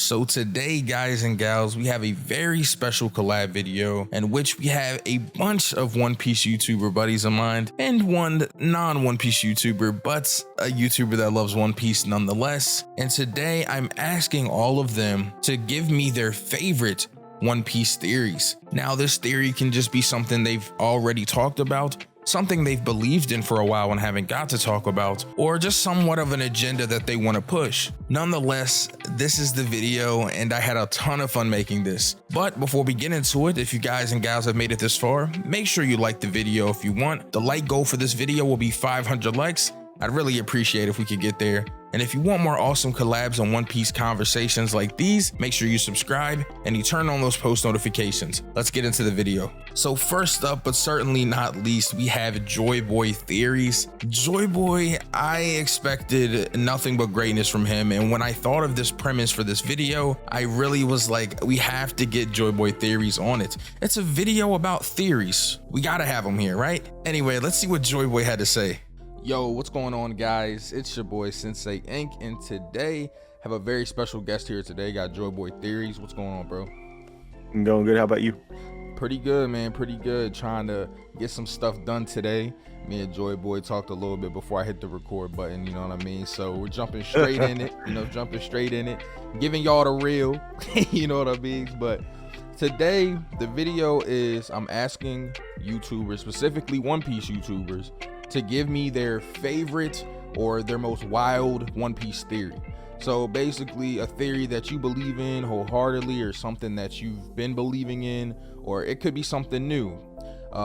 So today, guys and gals, we have a very special collab video in which we have a bunch of One Piece YouTuber buddies of mine and one non-One Piece YouTuber, but a YouTuber that loves One Piece nonetheless. And today I'm asking all of them to give me their favorite One Piece theories. Now, this theory can just be something they've already talked about, something they've believed in for a while and haven't got to talk about, or just somewhat of an agenda that they want to push. Nonetheless, this is the video and I had a ton of fun making this. But before we get into it, if you guys and gals have made it this far, make sure you like the video if you want. The like goal for this video will be 500 likes. I'd really appreciate if we could get there. And if you want more awesome collabs on One Piece conversations like these, make sure you subscribe and you turn on those post notifications. Let's get into the video. So first up, but certainly not least, we have Joy Boy theories. Joy Boy, I expected nothing but greatness from him. And when I thought of this premise for this video, I really was like, we have to get Joy Boy theories on it. It's a video about theories. We gotta have them here, right? Anyway, let's see what Joy Boy had to say. Yo, what's going on, guys? It's your boy Synsei Inc. and today have a very special guest here today. Got Joy Boy Theories. What's going on, bro? I'm going good. How about you? Pretty good, man. Pretty good. Trying to get some stuff done today. Me and Joy Boy talked a little bit before I hit the record button, you know what I mean? So we're jumping straight in it, giving y'all the real, you know what I mean? But today, the video is I'm asking YouTubers, specifically One Piece YouTubers, to give me their favorite or their most wild One Piece theory. So basically a theory that you believe in wholeheartedly or something that you've been believing in, or it could be something new.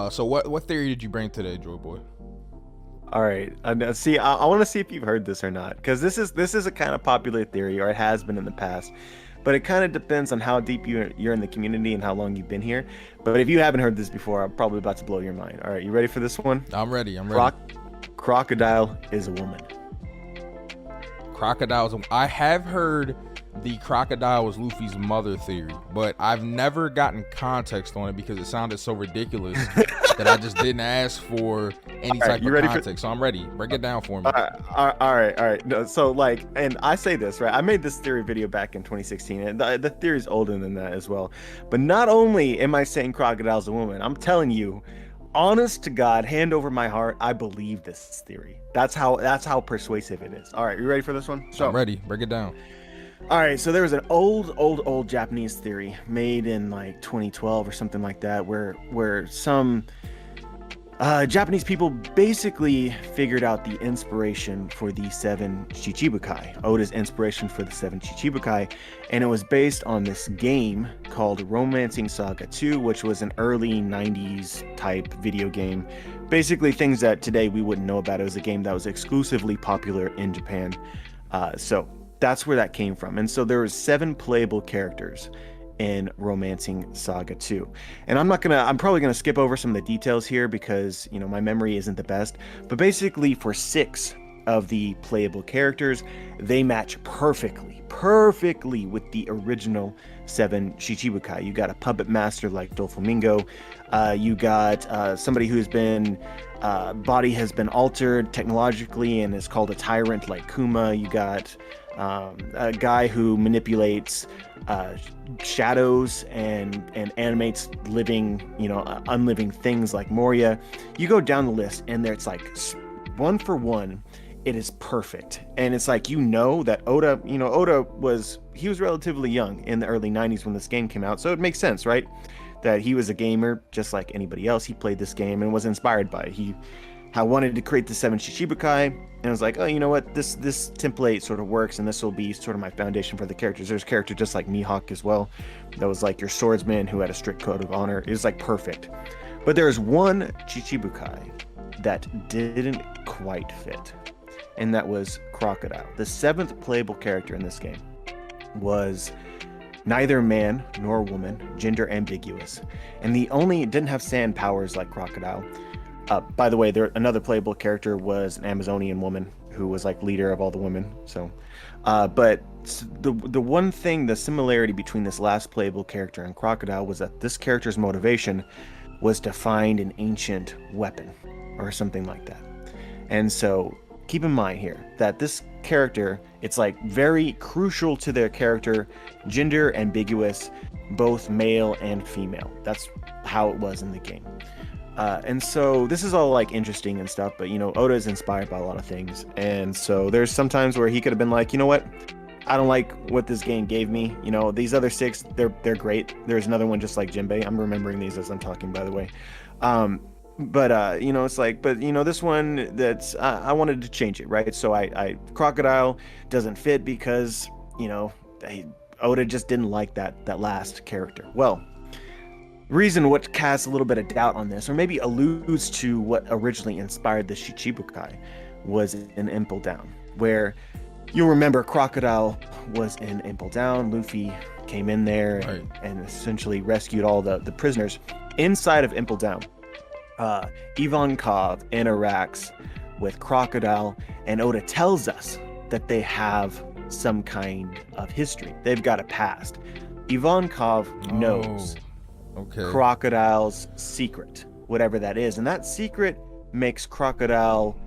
So what theory did you bring today, Joy Boy? All right. See, I want to see if you've heard this or not, because this is a kind of popular theory, or it has been in the past. But it kind of depends on how deep you're in the community and how long you've been here. But if you haven't heard this before, I'm probably about to blow your mind. All right, you ready for this one? I'm ready. I'm ready. Crocodile is a woman. Crocodiles. I have heard the crocodile was Luffy's mother theory, but I've never gotten context on it because it sounded so ridiculous that I just didn't ask for any type of context. So I'm ready. Break it down for me. All right. No, so like, and I say this, right? I made this theory video back in 2016, and the theory is older than that as well. But not only am I saying crocodile's a woman, I'm telling you, honest to God, hand over my heart, I believe this theory. That's how persuasive it is. All right, you ready for this one? So I'm ready. Break it down. All right, so there was an old Japanese theory made in like 2012 or something like that, where some Japanese people basically figured out the inspiration for the 7 Chichibukai, Oda's inspiration for the 7 Chichibukai, and it was based on this game called Romancing Saga 2, which was an early 90s type video game. Basically things that today we wouldn't know about. It was a game that was exclusively popular in Japan. So that's where that came from. And so there was 7 playable characters in Romancing Saga 2. And I'm probably gonna skip over some of the details here because, you know, my memory isn't the best. But basically for 6 of the playable characters, they match perfectly with the original 7 Chichibukai. You got a puppet master like Doflamingo. You got somebody who's been body has been altered technologically and is called a tyrant like Kuma. You got a guy who manipulates shadows and animates living, unliving things like Moria. You go down the list and it's like one for one, it is perfect. And it's like, that Oda was relatively young in the early 90s when this game came out. So it makes sense, right? That he was a gamer just like anybody else. He played this game and was inspired by it. He wanted to create the 7 Chichibukai and was like, oh, you know what, this template sort of works and this will be sort of my foundation for the characters. There's a character just like Mihawk as well that was like your swordsman who had a strict code of honor. It was like perfect. But there's one Chichibukai that didn't quite fit, and that was Crocodile. The 7th playable character in this game was neither man nor woman, gender ambiguous, and didn't have sand powers like Crocodile. By the way, another playable character was an Amazonian woman who was like leader of all the women. So, but the one thing, the similarity between this last playable character and Crocodile was that this character's motivation was to find an ancient weapon or something like that. And so keep in mind here that this character, it's like very crucial to their character, gender ambiguous, both male and female. That's how it was in the game. And so this is all like interesting and stuff, but you know, Oda is inspired by a lot of things. And so there's some times where he could have been like, you know what? I don't like what this game gave me. You know, these other 6, they're great. There's another one just like Jinbei. I'm remembering these as I'm talking, by the way. But you know, it's like, but you know, this one that's I wanted to change it, right? So I Crocodile doesn't fit because, you know, Oda just didn't like that last character. Well, reason what casts a little bit of doubt on this, or maybe alludes to what originally inspired the Shichibukai, was in Impel Down, where you'll remember Crocodile was in Impel Down. Luffy came in there and essentially rescued all the prisoners inside of Impel Down. Ivankov interacts with Crocodile, and Oda tells us that they have some kind of history. They've got a past. Ivankov knows Crocodile's secret, whatever that is, and that secret makes Crocodile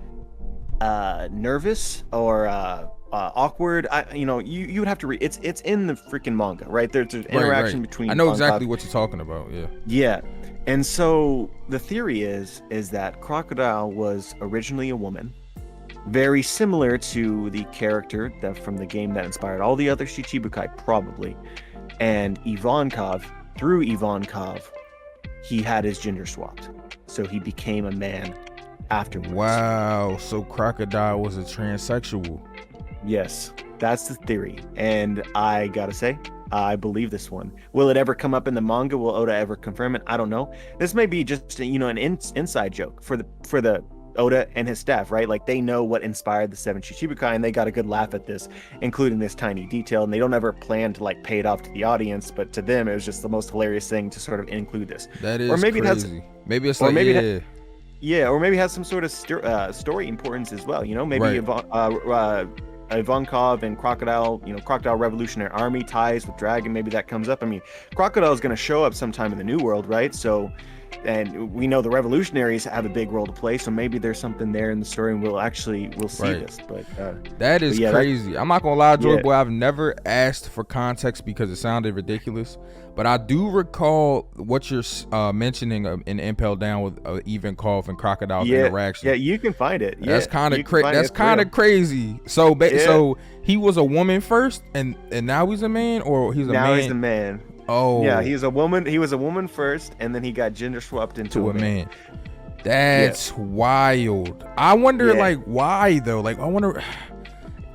nervous or awkward. You know, you would have to read. It's in the freaking manga, right? There's an interaction between. I know exactly what you're talking about. Yeah. And so the theory is that Crocodile was originally a woman, very similar to the character from the game that inspired all the other Shichibukai, probably. And through Ivankov, he had his gender swapped, so he became a man afterwards. Wow, so Crocodile was a transsexual. Yes, that's the theory, and I gotta say, I believe this one. Will it ever come up in the manga? Will Oda ever confirm it? I don't know. This may be just, you know, an inside joke for the Oda and his staff, right? Like, they know what inspired the 7 Shichibukai, and they got a good laugh at this, including this tiny detail, and they don't ever plan to like pay it off to the audience, but to them it was just the most hilarious thing to sort of include this. That is, or maybe crazy. Maybe it's like, yeah, or maybe it has some sort of story importance as well. You know, maybe Ivankov and Crocodile, you know, Crocodile Revolutionary Army ties with Dragon. Maybe that comes up. I mean, Crocodile is going to show up sometime in the New World, right? So, and we know the Revolutionaries have a big role to play. So maybe there's something there in the story, and we'll see this. But that is crazy. I'm not gonna lie, Joy Boy. I've never asked for context because it sounded ridiculous. But I do recall what you're mentioning in Impel Down with Ivankov and Crocodile's interaction. Yeah, you can find it. That's kind of crazy. That's kind of crazy. So, so he was a woman first, and now he's a man, or he's a man. Now he's a man. Oh, yeah, he's a woman. He was a woman first, and then he got gender swapped into a man. That's wild. I wonder, like, why though? Like, I wonder.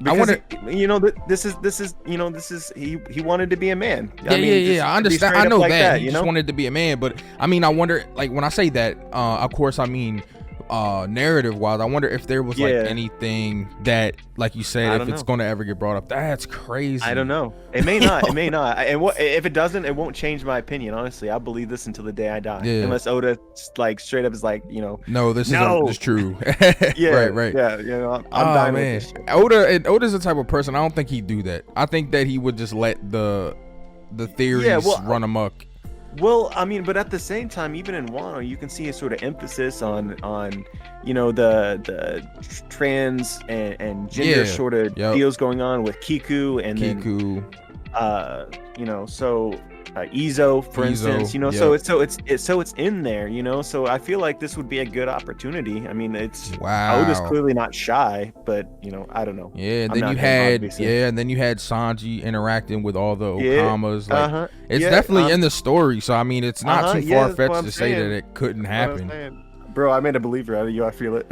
Because you know, this is he wanted to be a man. I understand. I know that he just wanted to be a man, but I mean, I wonder, like, when I say that, of course, I mean, narrative wise, I wonder if there was like anything that, like you said, if it's going to ever get brought up. That's crazy. I don't know. It may not. It may not. And if it doesn't, it won't change my opinion. Honestly, I believe this until the day I die. Unless Oda like straight up is like, you know, no, this is true. Right. Yeah, you know, I'm dying with this shit. Oda's the type of person, I don't think he'd do that. I think that he would just let the theories run amok. Well, I mean, but at the same time, even in Wano, you can see a sort of emphasis on you know, the trans and gender sort of deals going on with Kiku and then you know, so Izo, for instance, you know, so it's in there, you know, so I feel like this would be a good opportunity. I mean, it's Oda's clearly not shy, but you know, I don't know. And then you had Sanji interacting with all the Okamas. Like, it's definitely in the story, so I mean, it's not too far-fetched to say that it couldn't happen. Bro, I made a believer out of you. I feel it.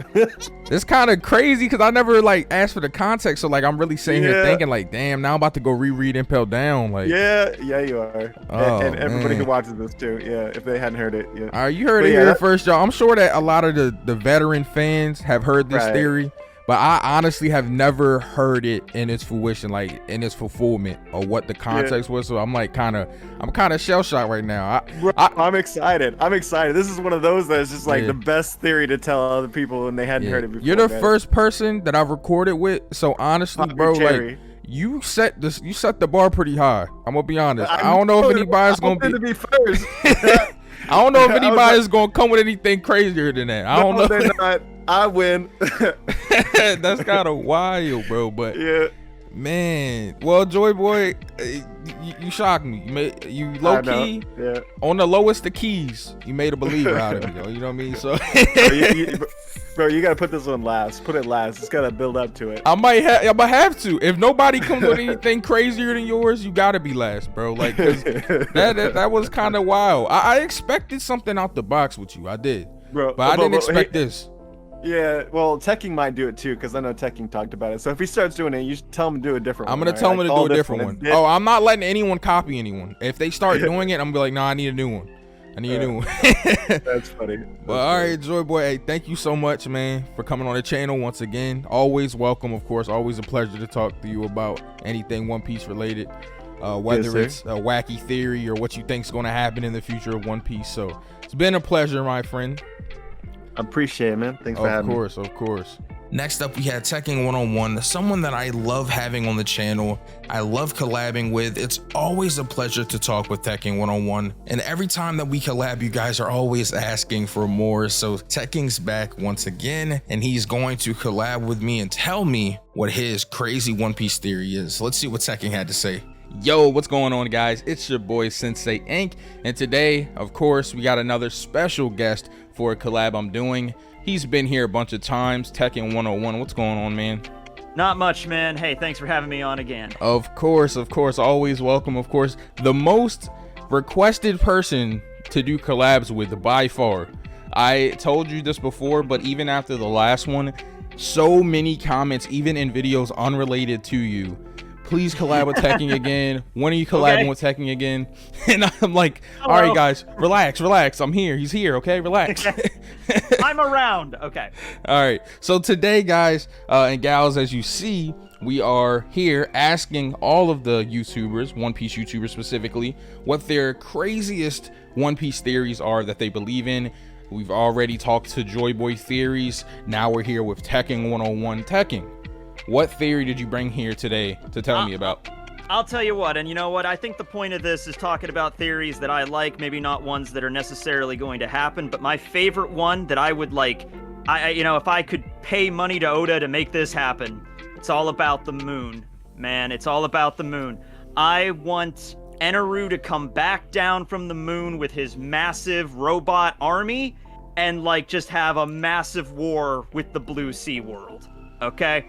It's kind of crazy because I never like asked for the context, so like I'm really sitting here thinking like, damn, now I'm about to go reread Impel Down. Like, yeah, you are. And everybody who watches this too, if they hadn't heard it. All right, you heard it here first, y'all. I'm sure that a lot of the veteran fans have heard this theory, but I honestly have never heard it in its fruition, like in its fulfillment, or what the context was. So I'm like I'm kind of shell shocked right now. I'm excited. This is one of those that's just like the best theory to tell other people when they hadn't heard it before. You're the first person that I've recorded with. So honestly, bro, like you set the bar pretty high. I'm gonna be honest. I don't know if anybody's gonna be first. I don't know if anybody's gonna come with anything crazier than that. I don't know. They're not. I win. That's kind of wild, bro. But Yeah. man, well, Joy Boy, you shocked me. You low key, yeah. on the lowest of keys, you made a believer out of me, yo. You know what I mean? So, bro, you gotta put this one last. Put it last. It's gotta build up to it. I might have to. If nobody comes with anything crazier than yours, you gotta be last, bro. Like, 'cause that was kind of wild. I expected something out the box with you. I did, bro. But I didn't expect this. Yeah, well, Tekking might do it too, because I know Tekking talked about it. So if he starts doing it, you should tell him to do a different I'm one. gonna tell him to do a different one. It's Oh, I'm not letting anyone copy anyone. If they start doing it, I'm gonna be like, nah, I need a new one. I need a new one. That's funny. But all right, Joy Boy, hey, thank you so much, man, for coming on the channel once again. Always welcome, of course. Always a pleasure to talk to you about anything One Piece related, whether it's a wacky theory or what you think's gonna happen in the future of One Piece. So it's been a pleasure, my friend. I appreciate it, man. Thanks for having me. Of course. Next up, we had Tekking 101, someone that I love having on the channel. I love collabing with. It's always a pleasure to talk with Tekking 101. And every time that we collab, you guys are always asking for more. So Tekking's back once again, and he's going to collab with me and tell me what his crazy One Piece theory is. Let's see what Tekking had to say. Yo, what's going on, guys? It's your boy Synsei Inc. And today, of course, we got another special guest for a collab I'm doing. He's been here a bunch of times. Tekking 101, what's going on, man? Not much, man. Hey, thanks for having me on again. Of course, always welcome. Of course, the most requested person to do collabs with by far. I told you this before, but even after the last one, so many comments, even in videos unrelated to you. Please collab with Tekking again. When are you collabing with Tekking again? And I'm like, all right, guys, relax. I'm here. He's here. Okay, relax. I'm around. Okay. All right. So today, guys and gals, as you see, we are here asking all of the YouTubers, One Piece YouTubers specifically, what their craziest One Piece theories are that they believe in. We've already talked to Joy Boy theories. Now we're here with Tekking 101. Tekking, what theory did you bring here today to tell me about? I'll tell you what, and you know what? I think the point of this is talking about theories that I like, maybe not ones that are necessarily going to happen, but my favorite one that I would like, you know, if I could pay money to Oda to make this happen, it's all about the moon, man. It's all about the moon. I want Eneru to come back down from the moon with his massive robot army and like just have a massive war with the Blue Sea world, okay?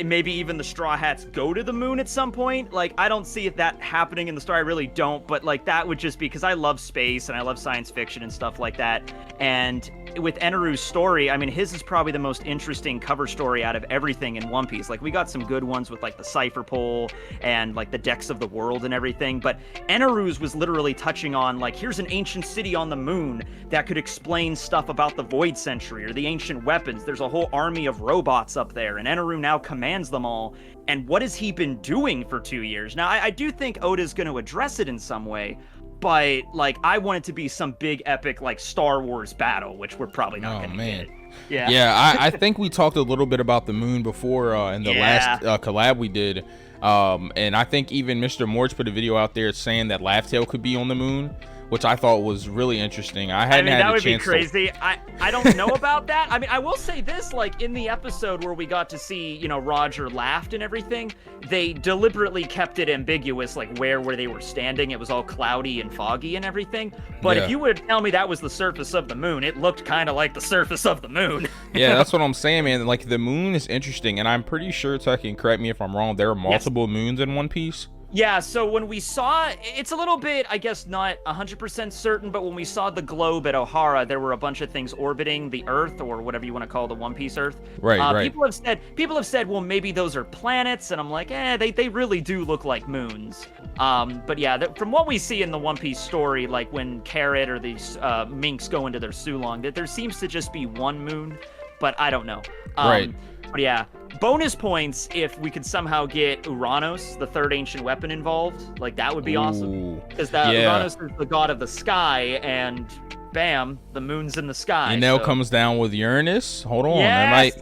Maybe even the Straw Hats go to the moon at some point. Like, I don't see that happening in the story. I really don't. But, like, that would just be because I love space and I love science fiction and stuff like that. And with Eneru's story, I mean, his is probably the most interesting cover story out of everything in One Piece. Like, we got some good ones with, like, the Cipher Pole and, like, the Decks of the World and everything. But Eneru's was literally touching on, like, here's an ancient city on the moon that could explain stuff about the Void Century or the ancient weapons. There's a whole army of robots up there, and Eneru now commands them all. And what has he been doing for 2 years? Now, I do think Oda's going to address it in some way, but, like, I want it to be some big epic, like, Star Wars battle, which we're probably not going to get. Yeah, I think we talked a little bit about the moon before in the last collab we did. And I think even Mr. Morch put a video out there saying that Laugh-Tale could be on the moon, which I thought was really interesting. I mean, that would be crazy. I don't know about that. I mean, I will say this, like, in the episode where we got to see, you know, Roger laughed and everything, they deliberately kept it ambiguous, like, where they were standing. It was all cloudy and foggy and everything. But if you would tell me that was the surface of the moon, it looked kind of like the surface of the moon. Yeah, that's what I'm saying, man. Like, the moon is interesting, and I'm pretty sure, Tucky, correct me if I'm wrong, there are multiple moons in One Piece. Yeah, so when we saw, it's a little bit, I guess, not 100% certain, but when we saw the globe at Ohara, there were a bunch of things orbiting the Earth, or whatever you want to call the One Piece Earth. Right. People have said, well, maybe those are planets, and I'm like, they really do look like moons. But yeah, from what we see in the One Piece story, like when Carrot or these minks go into their Sulong, that there seems to just be one moon, but I don't know. Right. But yeah, bonus points if we could somehow get Uranos, the third ancient weapon, involved. Like, that would be awesome. Because Uranos is the god of the sky, and bam, the moon's in the sky. Enel comes down with Uranus. Hold on, yes!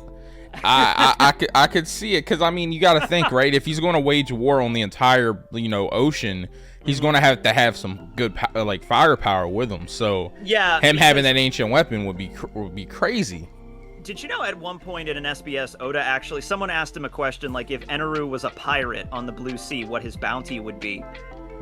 I could see it, because I mean, you got to think, right? If he's going to wage war on the entire, you know, ocean, he's going to have some good like firepower with him. So yeah, him having that ancient weapon would be crazy. Did you know at one point in an SBS, Oda actually, someone asked him a question like if Eneru was a pirate on the Blue Sea, what his bounty would be?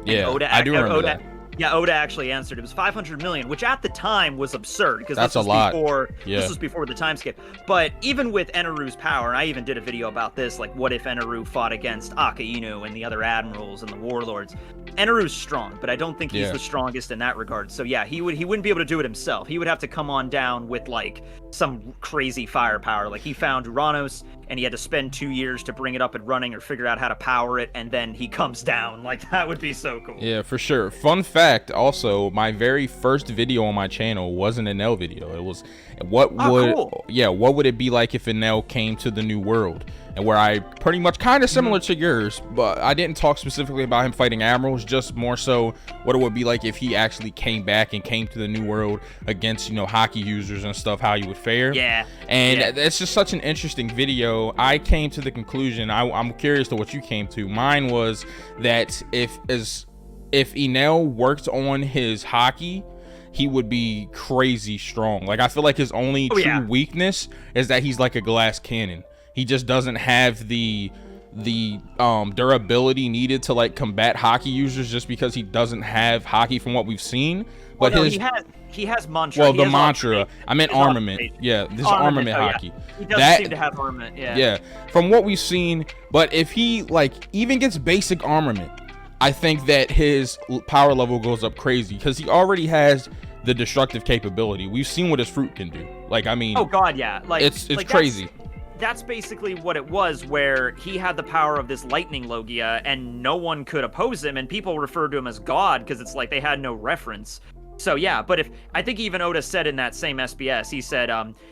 Yeah, I do remember that. Yeah, Oda actually answered. It was 500 million, which at the time was absurd because this was before the time skip. But even with Eneru's power, and I even did a video about this, like what if Eneru fought against Akainu and the other admirals and the warlords? Eneru's strong, but I don't think he's the strongest in that regard. So yeah, he wouldn't be able to do it himself. He would have to come on down with like some crazy firepower. Like he found Uranus and he had to spend 2 years to bring it up and running or figure out how to power it, and then he comes down. Like that would be so cool. Yeah, for sure. Fun fact, also, my very first video on my channel was an Enel video. It was what would it be like if Enel came to the New World? And where I pretty much kind of similar to yours, but I didn't talk specifically about him fighting admirals, just more so what it would be like if he actually came back and came to the New World against, you know, hockey users and stuff, how you would fare. Yeah. And it's just such an interesting video. I came to the conclusion, I'm curious to what you came to. Mine was that if Enel worked on his hockey, he would be crazy strong. Like I feel like his only true weakness is that he's like a glass cannon. He just doesn't have the durability needed to like combat hockey users, just because he doesn't have hockey from what we've seen. But he has mantra. Well, the mantra. I meant armament. Yeah, this is armament hockey. Yeah. He doesn't seem to have armament. Yeah. Yeah, from what we've seen. But if he like even gets basic armament, I think that his power level goes up crazy because he already has the destructive capability. We've seen what his fruit can do. Like, I mean, oh god, yeah. Like it's like crazy. That's basically what it was, where he had the power of this lightning Logia and no one could oppose him, and people referred to him as God because it's like they had no reference. So yeah, but I think even Oda said in that same SBS, he said,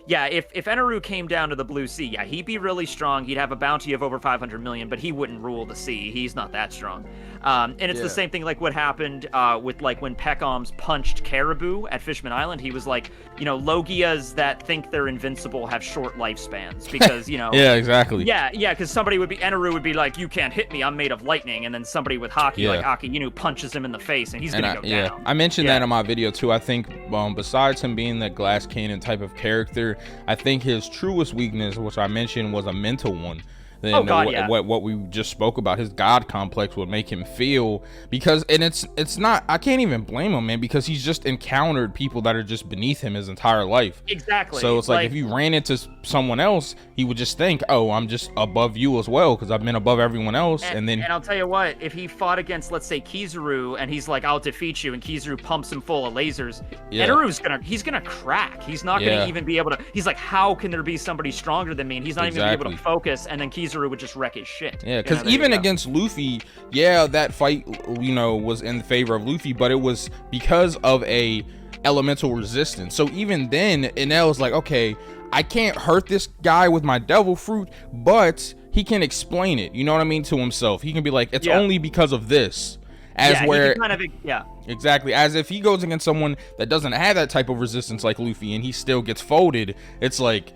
if Eneru came down to the Blue Sea, yeah, he'd be really strong. He'd have a bounty of over 500 million, but he wouldn't rule the sea. He's not that strong. And it's the same thing like what happened with like when Peckhams punched Caribou at Fishman Island. He was like, you know, Logias that think they're invincible have short lifespans because, you know. Yeah, exactly. Yeah, because Eneru would be like, you can't hit me, I'm made of lightning. And then somebody with hockey like Akainu punches him in the face and he's going to go down. I mentioned that in my video too. I think besides him being the glass cannon type of character, I think his truest weakness, which I mentioned, was a mental one. Then what we just spoke about, his god complex would make him feel, because it's not, I can't even blame him, man, because he's just encountered people that are just beneath him his entire life. Exactly. So it's like if you ran into someone else, he would just think, oh, I'm just above you as well because I've been above everyone else. And I'll tell you what, if he fought against, let's say, Kizaru, and he's like, I'll defeat you, and Kizaru pumps him full of lasers, Eneru's gonna crack. He's not gonna even be able to, he's like, how can there be somebody stronger than me? And he's not even gonna be able to focus, and then Kizaru would just wreck his shit. Yeah, because even against Luffy, that fight, you know, was in favor of Luffy, but it was because of a elemental resistance. So even then, Enel's like, okay, I can't hurt this guy with my devil fruit, but he can explain it, you know what I mean, to himself. He can be like, it's only because of this. Exactly. As if he goes against someone that doesn't have that type of resistance like Luffy and he still gets folded, it's like,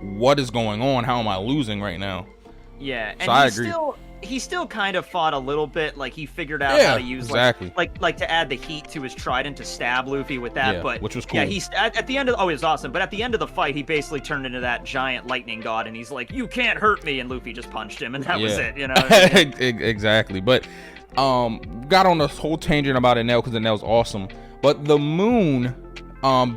what is going on? How am I losing right now? Yeah, and so I agree. He still kind of fought a little bit, like he figured out how to use like to add the heat to his trident to stab Luffy with that, but which was cool. Yeah, he's at the end of it was awesome, but at the end of the fight he basically turned into that giant lightning god and he's like, you can't hurt me, and Luffy just punched him and that was it, you know. Exactly. But got on this whole tangent about Enel because Enel's awesome, but the moon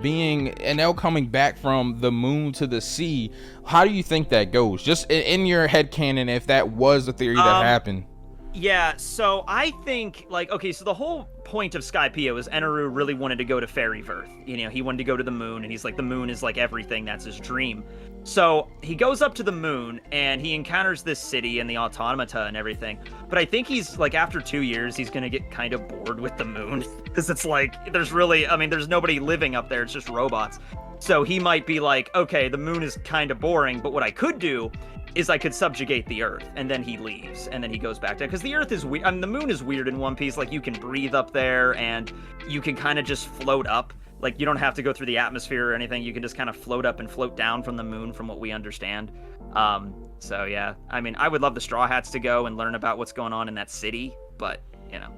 being Enel coming back from the moon to the sea, how do you think that goes? Just in your head canon, if that was a theory that happened. Yeah, so I think, like, okay, so the whole point of Skypiea was Eneru really wanted to go to Fairyverse. You know, he wanted to go to the moon, and he's like, the moon is like everything, that's his dream. So he goes up to the moon, and he encounters this city and the automata and everything. But I think he's, like, after 2 years, he's gonna get kind of bored with the moon. Because it's like, there's nobody living up there, it's just robots. So he might be like, okay, the moon is kind of boring, but what I could do is I could subjugate the earth, and then he leaves, and then he goes back down, because the earth is weird. I mean, the moon is weird in One Piece. Like, you can breathe up there, and you can kind of just float up. Like, you don't have to go through the atmosphere or anything. You can just kind of float up and float down from the moon, from what we understand. So yeah, I mean, I would love the Straw Hats to go and learn about what's going on in that city, but, you know.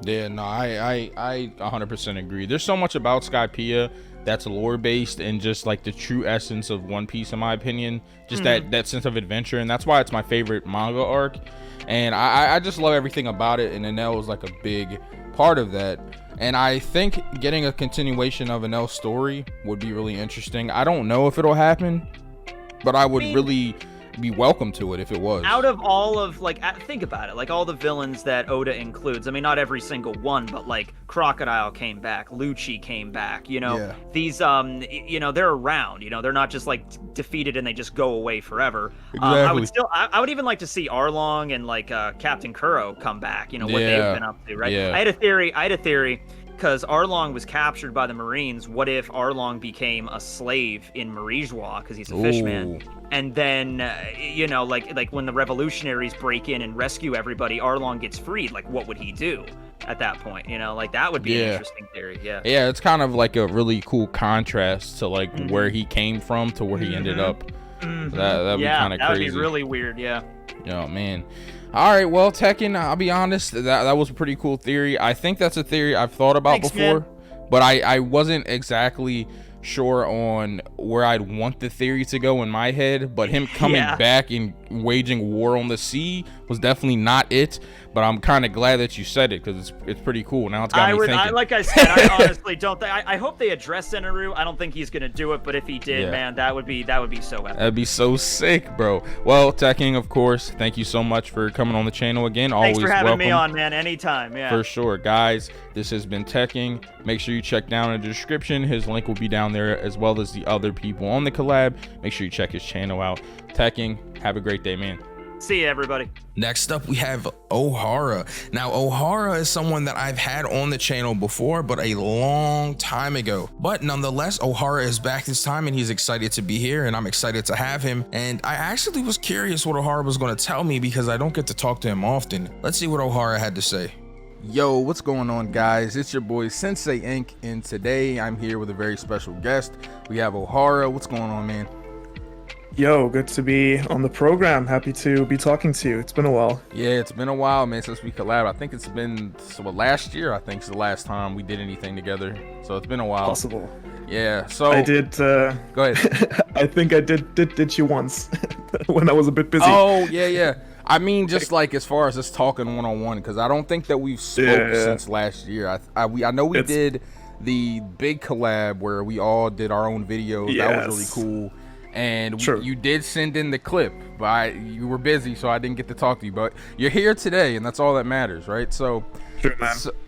Yeah, no, I 100% agree. There's so much about Skypiea that's lore based and just like the true essence of One Piece, in my opinion. Just that sense of adventure, and that's why it's my favorite manga arc. And I just love everything about it, and Enel was like a big part of that. And I think getting a continuation of Enel's story would be really interesting. I don't know if it'll happen, but I would really be welcome to it if it was. Out of all of, like, think about it, like all the villains that Oda includes, I mean, not every single one, but like Crocodile came back, Lucci came back, you know, these you know, they're around, you know, they're not just like defeated and they just go away forever. Exactly. I would even like to see Arlong and like Captain Kuro come back, you know, what they've been up to, right? I had a theory because Arlong was captured by the Marines. What if Arlong became a slave in Marijois because he's a fishman? And then, you know, like when the revolutionaries break in and rescue everybody, Arlong gets freed. Like, what would he do at that point? You know, like that would be an interesting theory. Yeah, it's kind of like a really cool contrast to like where he came from to where he ended up. That'd be kind of crazy. That'd be really weird. Yeah. Oh man. All right, well, Tekken, I'll be honest, that was a pretty cool theory. I think that's a theory I've thought about before, but I wasn't exactly sure on where I'd want the theory to go in my head. But him coming back and waging war on the sea was definitely not it. But I'm kind of glad that you said it because it's pretty cool. Now it's got me thinking. Like I said, I honestly don't think. I hope they address Senaru. I don't think he's gonna do it, but if he did, man, that would be so epic. That'd be so sick, bro. Well, Tekken, of course, thank you so much for coming on the channel again. Thanks Always for having welcome. me on, man. Anytime, yeah. For sure, guys. This has been Tekken. Make sure you check down in the description. His link will be down there, as well as the other people on the collab. Make sure you check his channel out. Tekken, have a great day, man. See you, everybody. Next up, we have Ohara. Now, Ohara is someone that I've had on the channel before, but a long time ago. But nonetheless, Ohara is back this time and he's excited to be here and I'm excited to have him. And I actually was curious what Ohara was going to tell me because I don't get to talk to him often. Let's see what Ohara had to say. Yo, what's going on, guys? It's your boy Synsei Inc. And today I'm here with a very special guest. We have Ohara. What's going on, man? Yo, good to be on the program. Happy to be talking to you. It's been a while. Yeah, it's been a while, man, since we collabed. I think it's been last year. I think is the last time we did anything together. So it's been a while. Possible. Yeah. So I did. Go ahead. I think I did you once when I was a bit busy. Oh yeah. I mean, just like as far as us talking one-on-one, because I don't think that we've spoke since last year. I know we did the big collab where we all did our own videos. Yes. That was really cool. And you did send in the clip, but you were busy, so I didn't get to talk to you. But you're here today, and that's all that matters, right? So,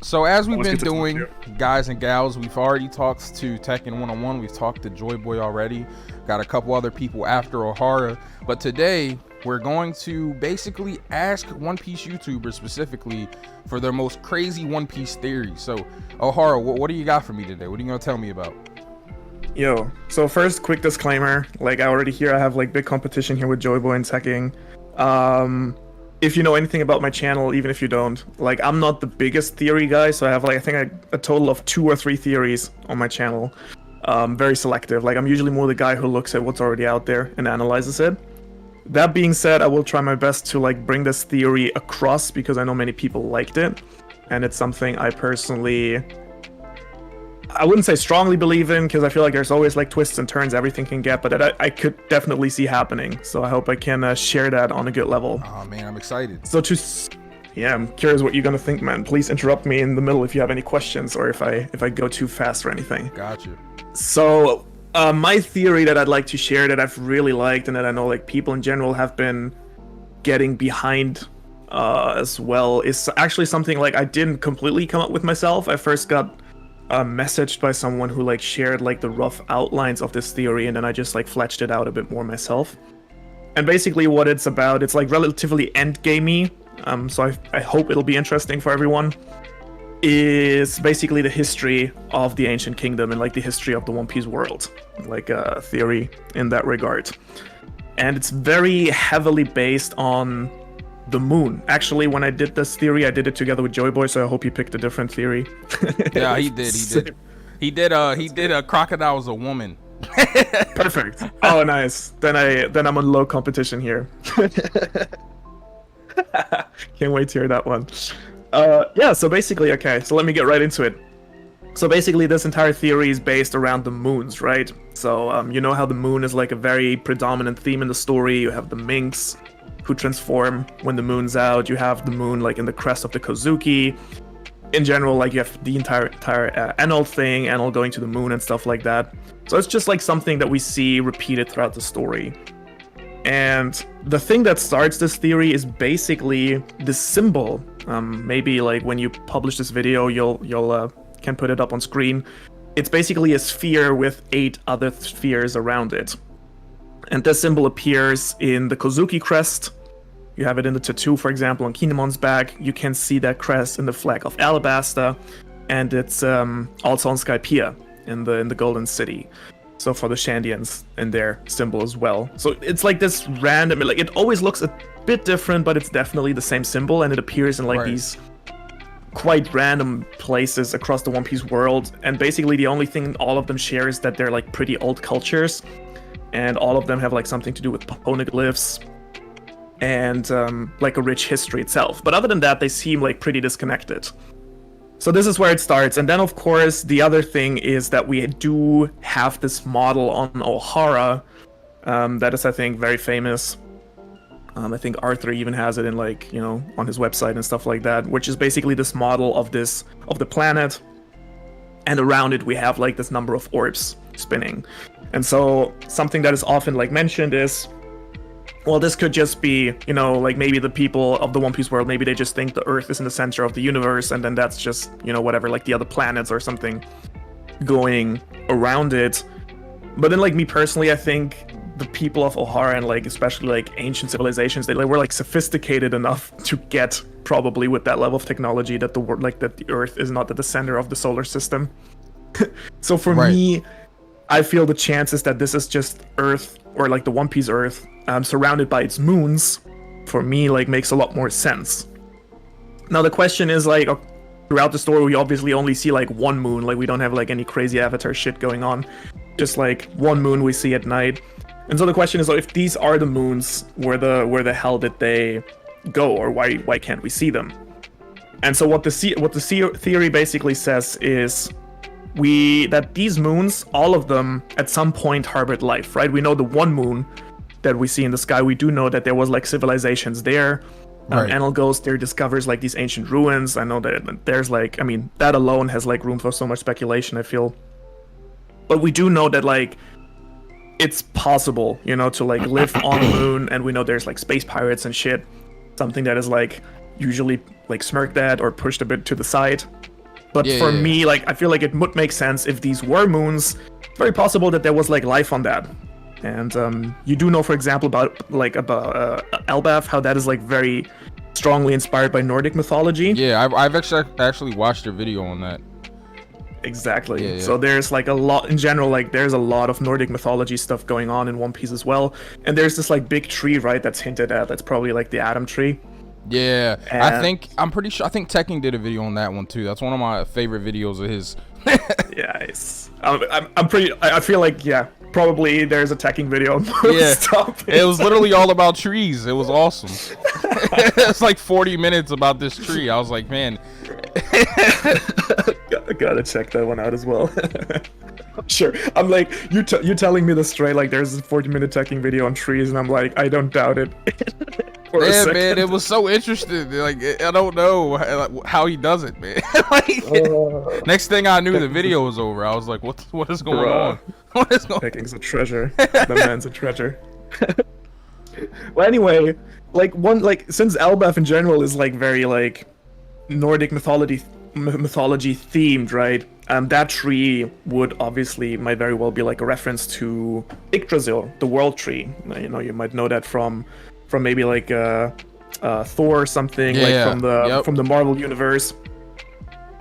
so as we've been doing, guys and gals, we've already talked to Tekken 101. We've talked to Joy Boy already. Got a couple other people after Ohara. But today, we're going to basically ask One Piece YouTubers specifically for their most crazy One Piece theories. So, Ohara, what do you got for me today? What are you going to tell me about? Yo, so first, quick disclaimer. Like, I already hear I have like big competition here with Joy Boy and Tekking. If you know anything about my channel, even if you don't, like, I'm not the biggest theory guy, so I have like, I think a total of 2 or 3 theories on my channel. Very selective. Like, I'm usually more the guy who looks at what's already out there and analyzes it. That being said, I will try my best to like bring this theory across because I know many people liked it, and it's something I personally, I wouldn't say strongly believe in, because I feel like there's always like twists and turns everything can get, but that I could definitely see happening. So I hope I can share that on a good level. Oh man, I'm excited. So I'm curious what you're gonna think, man. Please interrupt me in the middle if you have any questions or if I go too fast or anything. Gotcha. So my theory that I'd like to share that I've really liked and that I know like people in general have been getting behind as well is actually something like I didn't completely come up with myself. I first got messaged by someone who like shared like the rough outlines of this theory, and then I just like fleshed it out a bit more myself. And basically what it's about, it's like relatively endgamey, so I hope it'll be interesting for everyone, is basically the history of the ancient kingdom and like the history of the One Piece world, like a theory in that regard. And it's very heavily based on the moon. Actually, when I did this theory, I did it together with Joy Boy, so I hope you picked a different theory. Yeah, he did a crocodile was a woman. Perfect. Oh, nice. Then I'm on low competition here. Can't wait to hear that one. Yeah, so basically, okay, so let me get right into it. So basically, this entire theory is based around the moons, right? So you know how the moon is like a very predominant theme in the story. You have the minks who transform when the moon's out. You have the moon like in the crest of the Kozuki. In general, like you have the entire Enel thing, Enel going to the moon and stuff like that. So it's just like something that we see repeated throughout the story. And the thing that starts this theory is basically this symbol. Maybe like when you publish this video, you'll can put it up on screen. It's basically a sphere with 8 other spheres around it. And this symbol appears in the Kozuki crest. You have it in the tattoo, for example, on Kinemon's back. You can see that crest in the flag of Alabasta, and it's also on Skypiea in the Golden City. So for the Shandians and their symbol as well. So it's like this random, like it always looks a bit different, but it's definitely the same symbol, and it appears in like these quite random places across the One Piece world. And basically the only thing all of them share is that they're like pretty old cultures, and all of them have like something to do with poneglyphs and like a rich history itself. But other than that, they seem like pretty disconnected. So this is where it starts. And then of course the other thing is that we do have this model on Ohara that is, I think, very famous. I think Arthur even has it in like, you know, on his website and stuff like that, which is basically this model of the planet, and around it we have like this number of orbs spinning. And so something that is often like mentioned is, well, this could just be, you know, like maybe the people of the One Piece world, maybe they just think the Earth is in the center of the universe, and then that's just, you know, whatever, like the other planets or something going around it. But then, like, me personally, I think the people of Ohara, and like especially like ancient civilizations, they like were like sophisticated enough to get probably with that level of technology that the world, like that the Earth is not at the center of the solar system. So for me, I feel the chances that this is just Earth, or like the One Piece Earth, surrounded by its moons, for me, like makes a lot more sense. Now the question is, like, throughout the story we obviously only see like one moon, like we don't have like any crazy Avatar shit going on, just like one moon we see at night. And so the question is, if these are the moons, where the hell did they go, or why can't we see them? And so what the theory basically says is that these moons, all of them at some point harbored life, right? We know the one moon that we see in the sky, we do know that there was like civilizations there. Enel goes there, discovers like these ancient ruins. I know that there's like, I mean, that alone has like room for so much speculation, I feel. But we do know that like it's possible, you know, to like live on the moon, and we know there's like space pirates and shit, something that is like usually like smirked at or pushed a bit to the side. But for me, like, I feel like it would make sense if these were moons. It's very possible that there was like life on that. And you do know, for example, about Elbaf, how that is like very strongly inspired by Nordic mythology. Yeah, I've actually watched your video on that. Exactly. So there's like a lot in general, like there's a lot of Nordic mythology stuff going on in One Piece as well. And there's this like big tree, right, that's hinted at. That's probably like the Atom Tree. Yeah, I'm pretty sure. I think Tekking did a video on that one too. That's one of my favorite videos of his. I feel like probably there's a Tekking video on stuff. It was literally all about trees. It was awesome. It's like 40 minutes about this tree. I was like, man. Gotta check that one out as well. Sure. I'm like, you telling me this straight, like there's a 40-minute Tekking video on trees, and I'm like, I don't doubt it. Yeah, man, it was so interesting. Like, I don't know how he does it, man. Like, next thing I knew, the video was over. I was like, what is going on? What is going on? Tekking's a treasure. The man's a treasure. Well, anyway, since Elbaf in general is like very like Nordic mythology themed, right? That tree might very well be like a reference to Yggdrasil, the world tree. You know, you might know that from maybe like Thor or something, from the Marvel universe.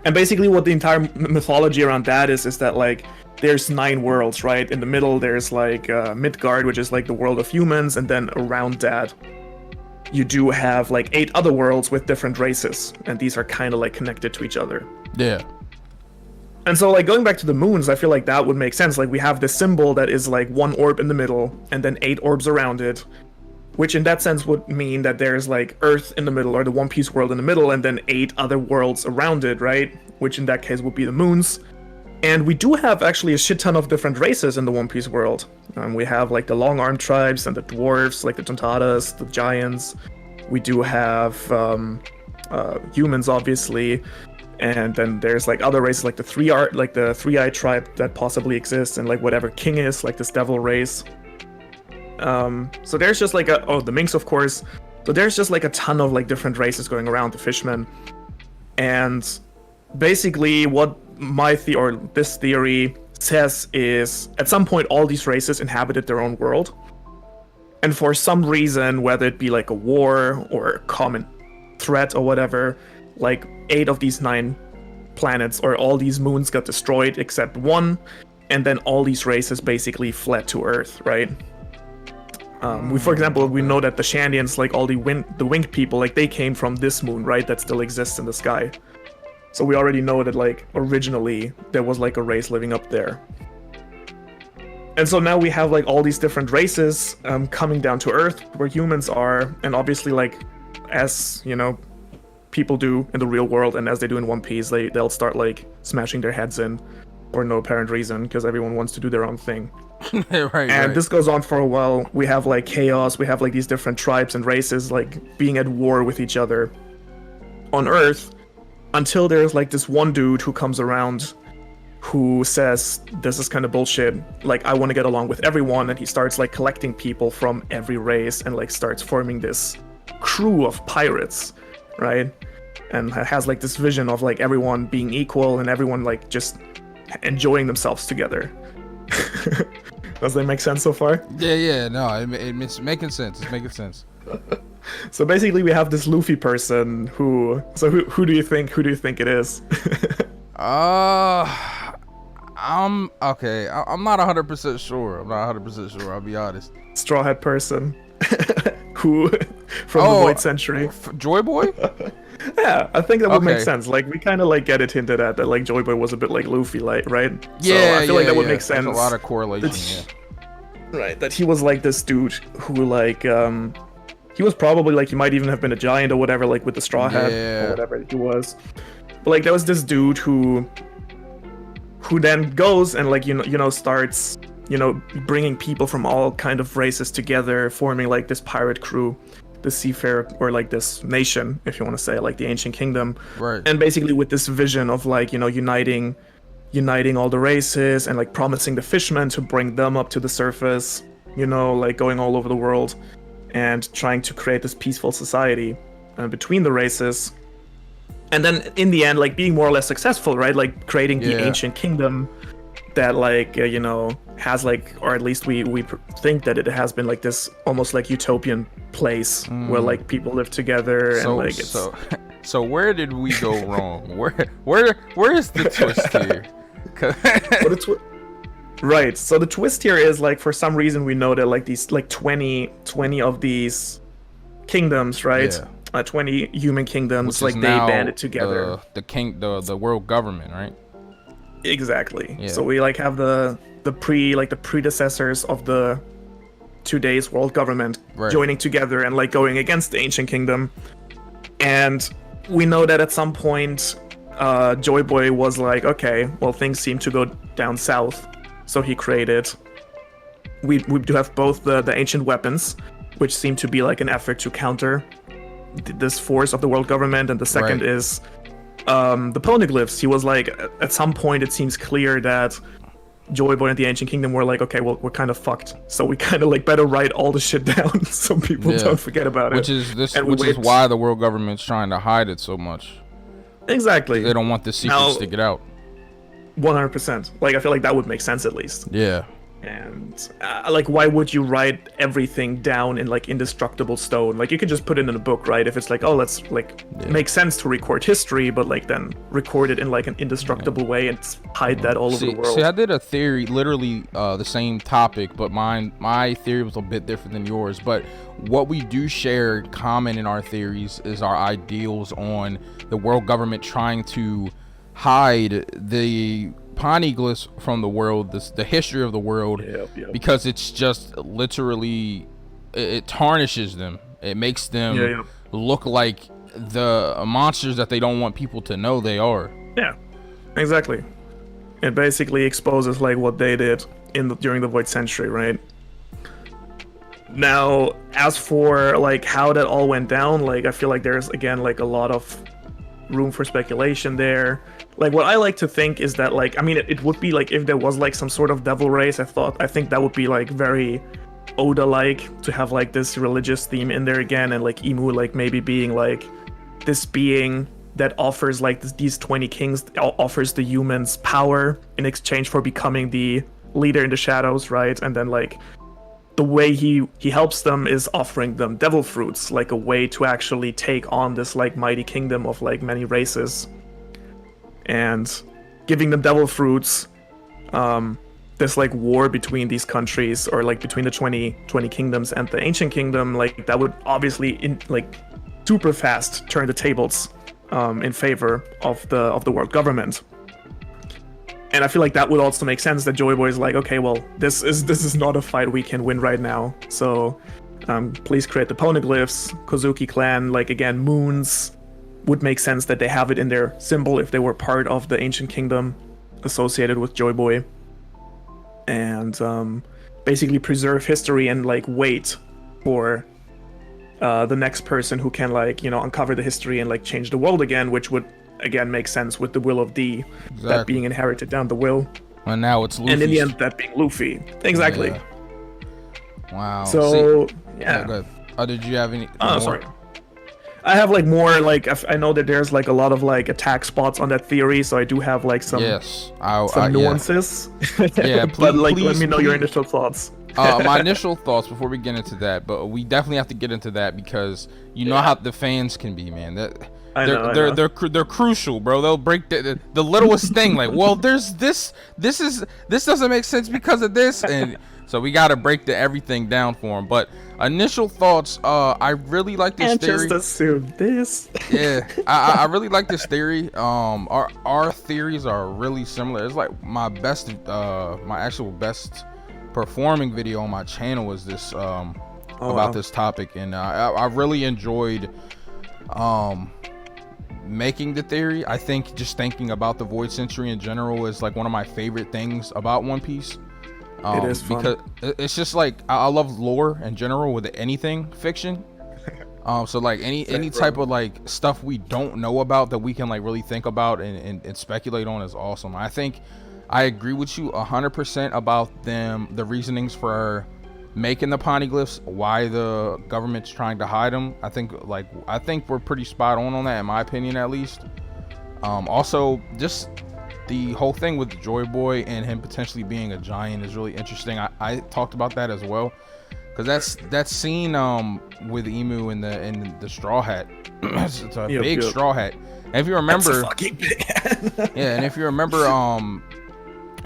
And basically what the entire mythology around that is that like there's 9 worlds, right? In the middle there's like Midgard, which is like the world of humans, and then around that you do have like 8 other worlds with different races, and these are kind of like connected to each other. Yeah. And so like going back to the moons, I feel like that would make sense. Like we have this symbol that is like 1 orb in the middle and then 8 orbs around it, which in that sense would mean that there's like Earth in the middle, or the One Piece world in the middle, and then 8 other worlds around it, right? Which in that case would be the moons. And we do have actually a shit ton of different races in the One Piece world. We have like the long-armed tribes and the dwarves, like the Tontadas, the giants. We do have humans, obviously, and then there's like other races, like the three-eyed tribe that possibly exists, and like whatever king is, like this devil race. So there's just like the Minks, of course. So there's just like a ton of like different races going around, the fishmen, and basically what this theory says is at some point all these races inhabited their own world, and for some reason, whether it be like a war or a common threat or whatever, like 8 of these 9 planets or all these moons got destroyed except one, and then all these races basically fled to Earth, right? For example, we know that the Shandians, like all the winged people, like they came from this moon, right? That still exists in the sky. So we already know that like originally there was like a race living up there. And so now we have like all these different races coming down to Earth where humans are, and obviously like as you know people do in the real world and as they do in One Piece, they'll start like smashing their heads in for no apparent reason because everyone wants to do their own thing. Right. This goes on for a while. We have like chaos, we have like these different tribes and races like being at war with each other on Earth, until there's like this one dude who comes around who says this is kind of bullshit, like I want to get along with everyone, and he starts like collecting people from every race and like starts forming this crew of pirates, right? And has like this vision of like everyone being equal and everyone like just enjoying themselves together. Does that make sense so far? Yeah, no, it's making sense. It's making sense. So basically we have this Luffy person who do you think it is? I'm okay. I'm not 100% sure. I'll be honest. Straw Hat person. Who from the Void Century. Joy Boy? Yeah, I think that would make sense. Like we kind of like get it hinted at that like Joy Boy was a bit like Luffy, like, right? Yeah, so I feel like that would make sense. There's a lot of correlation. Right, that he was like this dude who like he was probably like, he might even have been a giant or whatever, like with the straw hat or whatever he was. But like there was this dude who then goes and like you know starts bringing people from all kind of races together, forming like this pirate crew, the seafarer, or like this nation, if you want to say, like the ancient kingdom. Right. And basically with this vision of like uniting all the races and like promising the fishmen to bring them up to the surface, like going all over the world and trying to create this peaceful society between the races. And then in the end, like being more or less successful, right? Like creating the ancient kingdom that like, has like, or at least we think that it has been like this almost like utopian place where like people live together and like it's... So where did we go wrong? Where is the twist here? Right. So the twist here is like for some reason we know that like these like 20 of these kingdoms, right? Yeah. 20 human kingdoms, like they banded together. The world government, right? Exactly. Yeah. So we like have the predecessors of the today's world government joining together and like going against the ancient kingdom. And we know that at some point Joy Boy was like, okay, well things seem to go down south, so he created, we do have both the ancient weapons, which seem to be like an effort to counter this force of the world government, and the second is the poneglyphs. He was like, at some point it seems clear that Joy Boy and the ancient kingdom were like, okay, well we're kind of fucked, so we kind of like better write all the shit down so people don't forget about it. Which is why the world government's trying to hide it so much. Exactly. They don't want the secrets to get out. 100%. Like I feel like that would make sense at least. Yeah. And like, why would you write everything down in like indestructible stone? Like you could just put it in a book, right? If it's like, oh, let's like make sense to record history, but like then record it in like an indestructible way and hide that all over the world. See, I did a theory, literally the same topic, but my theory was a bit different than yours. But what we do share common in our theories is our ideals on the world government trying to hide the poneglyphs from the world, the history of the world, because it's just literally, it tarnishes them. It makes them look like the monsters that they don't want people to know they are. Yeah, exactly. It basically exposes like what they did during the Void Century, right? Now, as for like how that all went down, like I feel like there's again like a lot of room for speculation there. Like what I like to think is that like, I mean, it would be like if there was like some sort of devil race. I think that would be like very Oda-like to have like this religious theme in there again, and like Imu like maybe being like this being that offers like these 20 kings, offers the humans power in exchange for becoming the leader in the shadows, right? And then like the way he helps them is offering them devil fruits, like a way to actually take on this like mighty kingdom of like many races, and giving them devil fruits. This like war between these countries, or like between the 20 kingdoms and the ancient kingdom, like that would obviously like super fast turn the tables in favor of the world government. And I feel like that would also make sense that Joy Boy is like, okay, well, this is not a fight we can win right now. So please create the poneglyphs. Kozuki clan, like again, moons would make sense that they have it in their symbol if they were part of the ancient kingdom associated with Joy Boy. And basically preserve history and like wait for the next person who can like, you know, uncover the history and like change the world again, which would again make sense with the will of D, that being inherited down the will. And now it's Luffy. And in the end, that being Luffy. Exactly. Yeah. Wow. So, yeah. Good. Did you have any? Sorry. I have like more like I know that there's like a lot of like attack spots on that theory, so I do have like some nuances. Yeah, but like let me know your initial thoughts. My initial thoughts before we get into that, but we definitely have to get into that because you know how the fans can be, man. They're crucial, bro. They'll break the littlest thing, like, well, there's this doesn't make sense because of this, and so we gotta break everything down for them. But initial thoughts, I really like this theory. Just assume this. Yeah, I really like this theory. Our theories are really similar. It's like my actual best performing video on my channel is this about this topic, and I really enjoyed making the theory. I think just thinking about the Void Century in general is like one of my favorite things about One Piece. It is fun. Because it's just like I love lore in general with anything fiction. So like any type of like stuff we don't know about that we can like really think about and speculate on is awesome. I think I agree with you 100% about the reasonings for making the poneglyphs, why the government's trying to hide them. I think we're pretty spot on that, in my opinion, at least. Also, just the whole thing with Joy Boy and him potentially being a giant is really interesting. I talked about that as well, because that scene with Emu in the straw hat. It's a big straw hat. And if you remember, and if you remember,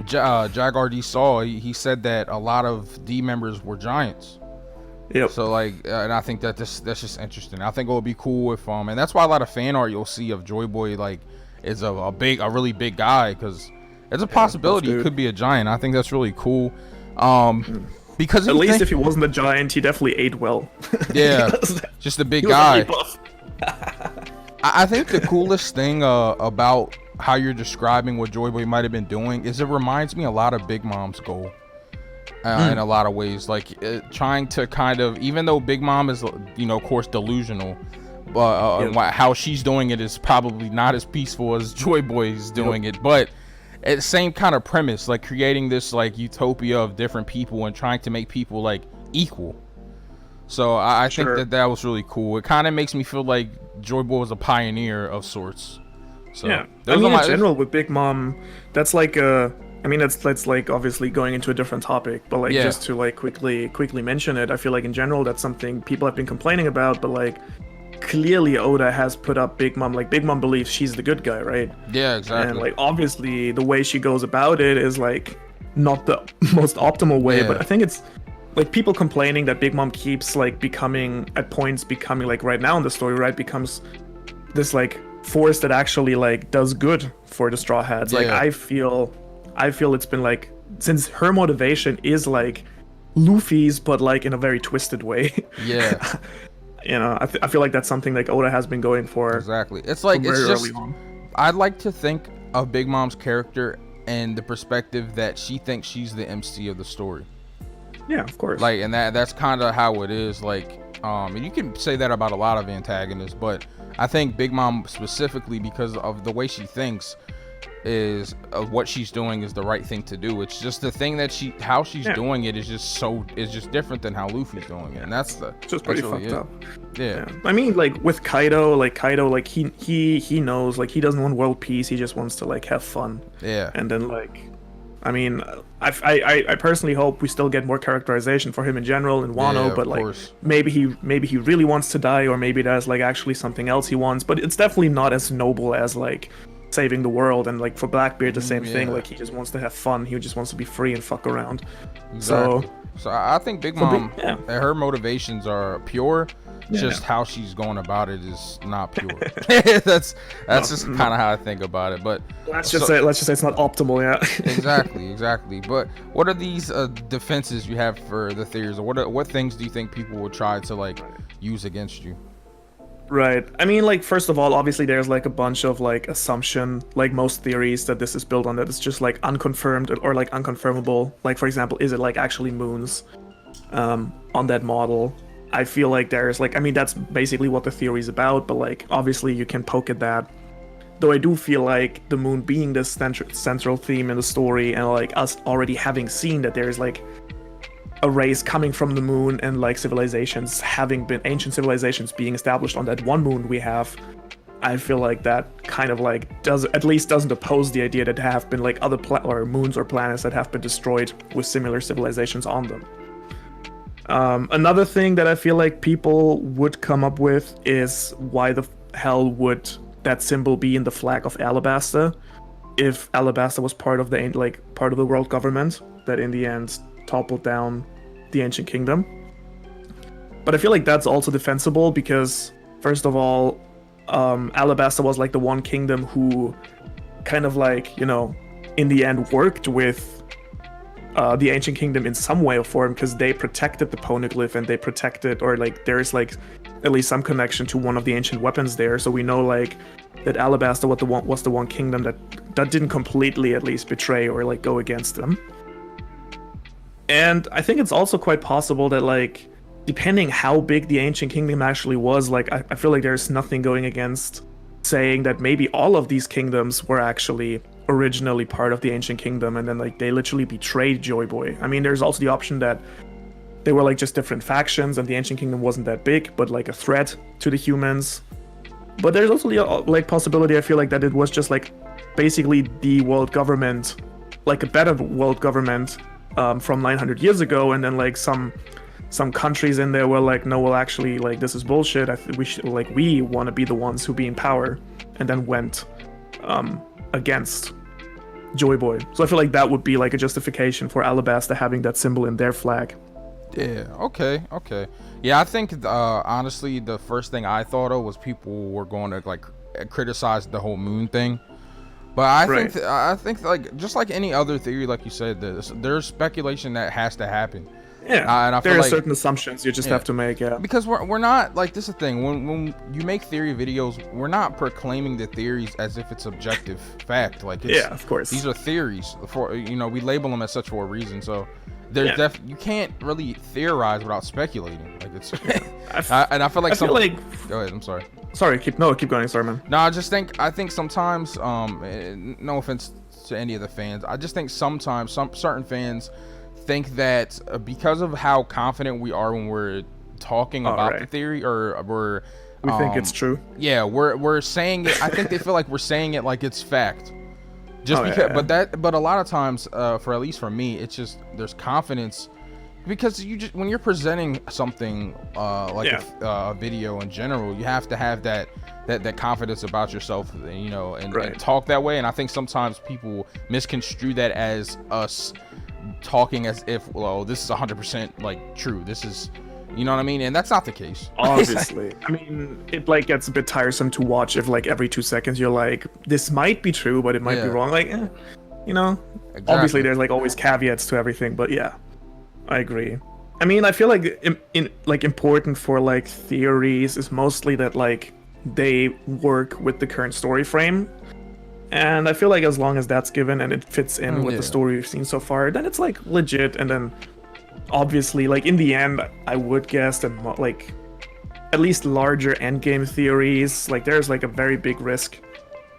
Jaguar D Saw, he said that a lot of D members were giants. Yep. So like, and I think that's just interesting. I think it would be cool if and that's why a lot of fan art you'll see of Joy Boy like is a really big guy, because it's a possibility he could be a giant. I think that's really cool. Because at least if he wasn't a giant, he definitely ate well. Yeah, just a big guy. I think the coolest thing about how you're describing what Joy Boy might have been doing is it reminds me a lot of Big Mom's goal in a lot of ways, like trying to kind of, even though Big Mom is, you know, of course delusional, but how she's doing it is probably not as peaceful as Joy Boy is doing it, but it's the same kind of premise, like creating this like utopia of different people and trying to make people like equal. So I think that was really cool. It kind of makes me feel like Joy Boy was a pioneer of sorts. So, yeah, I mean, in general with Big Mom, that's like I mean, that's like obviously going into a different topic, but like just to like quickly mention it, I feel like in general that's something people have been complaining about, but like clearly Oda has put up Big Mom. Like Big Mom believes she's the good guy, right? Yeah, exactly. And like obviously the way she goes about it is like not the most optimal way, but I think it's like people complaining that Big Mom keeps like becoming like right now in the story, right, becomes this like force that actually like does good for the Straw Hats. Like I feel it's been like, since her motivation is like Luffy's, but like in a very twisted way. Yeah. You know, I feel like that's something like Oda has been going for. Exactly. It's like, it's just, I'd like to think of Big Mom's character and the perspective that she thinks she's the MC of the story. Yeah, of course. Like, and that's kind of how it is. Like, and you can say that about a lot of antagonists, but I think Big Mom specifically, because of the way she thinks, is what she's doing is the right thing to do. It's just the thing that how she's doing it is just different than how Luffy's doing it, and that's just pretty fucked up. Yeah. I mean, like with Kaido, like he knows, like he doesn't want world peace. He just wants to like have fun. Yeah. And then like, I mean, I personally hope we still get more characterization for him in general in Wano, but like course. maybe he really wants to die, or maybe there's like actually something else he wants. But it's definitely not as noble as like saving the world. And like for Blackbeard, the same thing. Like he just wants to have fun. He just wants to be free and fuck around. Exactly. So I think Big Mom, her motivations are pure. Just how she's going about it is not pure. that's just kind of how I think about it. But let's just say it's not optimal. Exactly. But what are these defenses you have for the theories, or what things do you think people will try to like use against you? Right. I mean, like, first of all, obviously there's like a bunch of like assumption, like most theories that this is built on, that it's just like unconfirmed or like unconfirmable. Like, for example, is it like actually moons on that model? I feel like there's like, I mean, that's basically what the theory is about, but like obviously you can poke at that. Though I do feel like the moon being this central theme in the story, and like us already having seen that there's like a race coming from the moon, and like civilizations having been, ancient civilizations being established on that one moon we have, I feel like that kind of like doesn't oppose the idea that there have been like other moons or planets that have been destroyed with similar civilizations on them. Another thing that I feel like people would come up with is why the hell would that symbol be in the flag of Alabasta, if Alabasta was part of the world government that in the end toppled down the ancient kingdom. But I feel like that's also defensible because, first of all, Alabasta was like the one kingdom who kind of like, you know, in the end worked with the ancient kingdom in some way or form, because they protected the poneglyph, and they protected, or like there's like at least some connection to one of the ancient weapons there. So we know like that Alabasta was the one kingdom that didn't completely at least betray or like go against them. And I think it's also quite possible that like, depending how big the ancient kingdom actually was, like I feel like there's nothing going against saying that maybe all of these kingdoms were actually originally part of the ancient kingdom, and then like they literally betrayed Joy Boy. I mean, there's also the option that they were like just different factions, and the ancient kingdom wasn't that big, but like a threat to the humans. But there's also the like possibility, I feel like, that it was just like basically the world government, like a better world government from 900 years ago, and then like some countries in there were like, no, well, actually, like, this is bullshit. We want to be the ones who be in power, and then went against Joy Boy. So I feel like that would be like a justification for Alabasta having that symbol in their flag. Yeah. Okay. Yeah, I think honestly, the first thing I thought of was people were going to like criticize the whole moon thing. But I think like just like any other theory, like you said, there's speculation that has to happen. Yeah, and I there feel are like, certain assumptions you just have to make. Yeah, because we're not like, this is the thing, when you make theory videos, we're not proclaiming the theories as if it's objective fact. Like, it's, of course, these are theories. For, you know, we label them as such for a reason. So there's you can't really theorize without speculating. Like, it's and I feel like go ahead. I'm sorry. Sorry, keep going. Sorry, man. No, I think sometimes, no offense to any of the fans, I just think sometimes certain fans think that because of how confident we are when we're talking about the theory, or we think it's true. Yeah, we're saying it. I think they feel like we're saying it like it's fact. Just but a lot of times, for at least for me, it's just there's confidence, because when you're presenting something like a video in general, you have to have that confidence about yourself, you know, and talk that way. And I think sometimes people misconstrue that as us talking as if, well, this is 100% like true. This is, you know what I mean? And that's not the case. Obviously. I mean, it like gets a bit tiresome to watch if like every 2 seconds you're like, this might be true, but it might be wrong. Like, you know, obviously there's like always caveats to everything, but yeah, I agree. I mean, I feel like important for like theories is mostly that like they work with the current story frame. And I feel like as long as that's given and it fits in with the story we've seen so far, then it's like legit. And then obviously, like in the end, I would guess that like at least larger endgame theories, like there's like a very big risk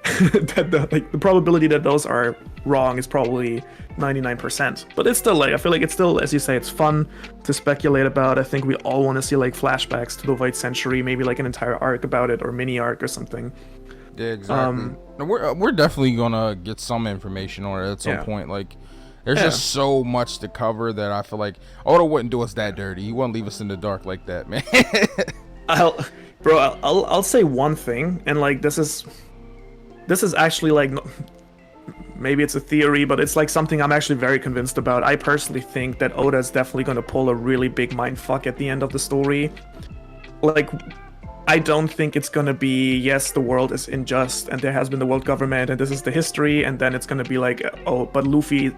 that the probability that those are wrong is probably 99%. But it's still like, I feel like it's still, as you say, it's fun to speculate about. I think we all want to see like flashbacks to the White Century, maybe like an entire arc about it or mini arc or something. Yeah, exactly. We're definitely gonna get some information on it at some point. Like, there's just so much to cover that I feel like Oda wouldn't do us that dirty. He wouldn't leave us in the dark like that, man. I'll say one thing, and like this is actually like, maybe it's a theory, but it's like something I'm actually very convinced about. I personally think that Oda is definitely going to pull a really big mindfuck at the end of the story. Like, I don't think it's going to be, yes, the world is unjust and there has been the world government and this is the history, and then it's going to be like, oh, but Luffy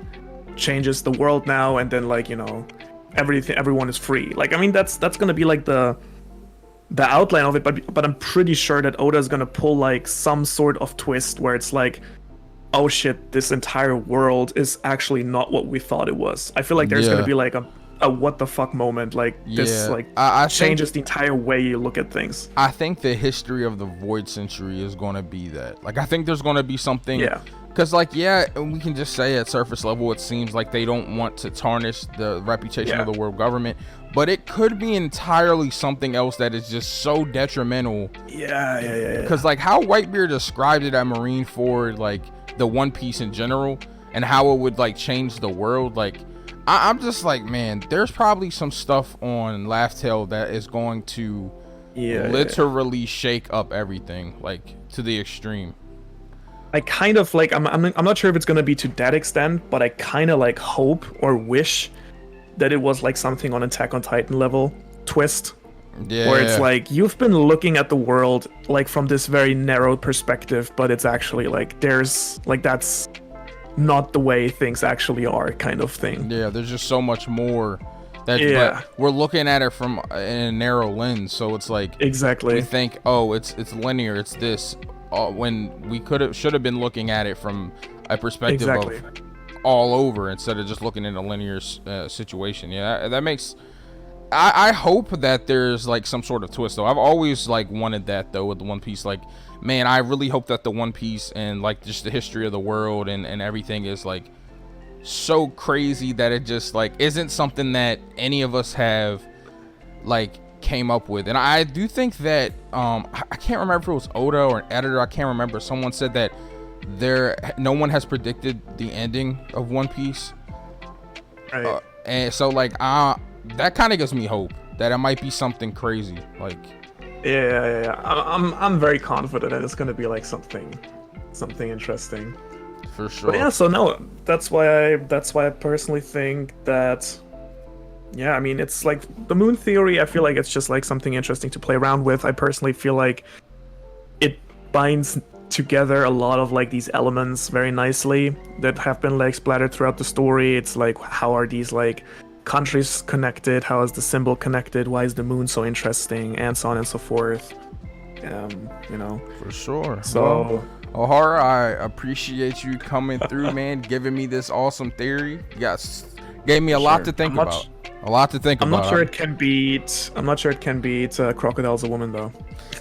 changes the world now, and then like, you know, everyone is free. Like, I mean, that's going to be like the outline of it, but I'm pretty sure that Oda is going to pull like some sort of twist where it's like, oh shit, this entire world is actually not what we thought it was. I feel like there's going to be like a what the fuck moment, like this like I changes the entire way you look at things. I think the history of the Void Century is going to be that. Like, I think there's going to be something, because like, we can just say at surface level it seems like they don't want to tarnish the reputation of the world government, but it could be entirely something else that is just so detrimental. Because like how Whitebeard described it at Marineford, like the One Piece in general, and how it would like change the world, like I'm just like, man, there's probably some stuff on Laugh Tale that is going to literally shake up everything, like to the extreme. I kind of like, I'm not sure if it's going to be to that extent, but I kind of like hope or wish that it was like something on Attack on Titan level twist. Where it's like, you've been looking at the world like from this very narrow perspective, but it's actually like there's like, that's not the way things actually are, kind of thing. There's just so much more that but we're looking at it from in a narrow lens, so it's like we think, oh, it's linear, it's this, when we should have been looking at it from a perspective of all over instead of just looking at a linear situation. That makes, I hope that there's like some sort of twist though. I've always like wanted that though with the One Piece. Like, man, I really hope that the One Piece and like just the history of the world and everything is like so crazy that it just like isn't something that any of us have like came up with. And I do think that I can't remember if it was Oda or an editor, I can't remember, someone said that no one has predicted the ending of One Piece, right? And so like that kind of gives me hope that it might be something crazy. Like, I'm very confident that it's gonna be like something interesting. For sure. But so no, that's why I personally think that, I mean, it's like the moon theory. I feel like it's just like something interesting to play around with. I personally feel like it binds together a lot of like these elements very nicely that have been like splattered throughout the story. It's like, how are these like countries connected? How is the symbol connected? Why is the moon so interesting? And so on and so forth. You know. For sure. So, Ohara, I appreciate you coming through, man, giving me this awesome theory. You guys gave me a lot to think about. A lot to think about. I'm not sure it can beat Crocodile's a Woman though.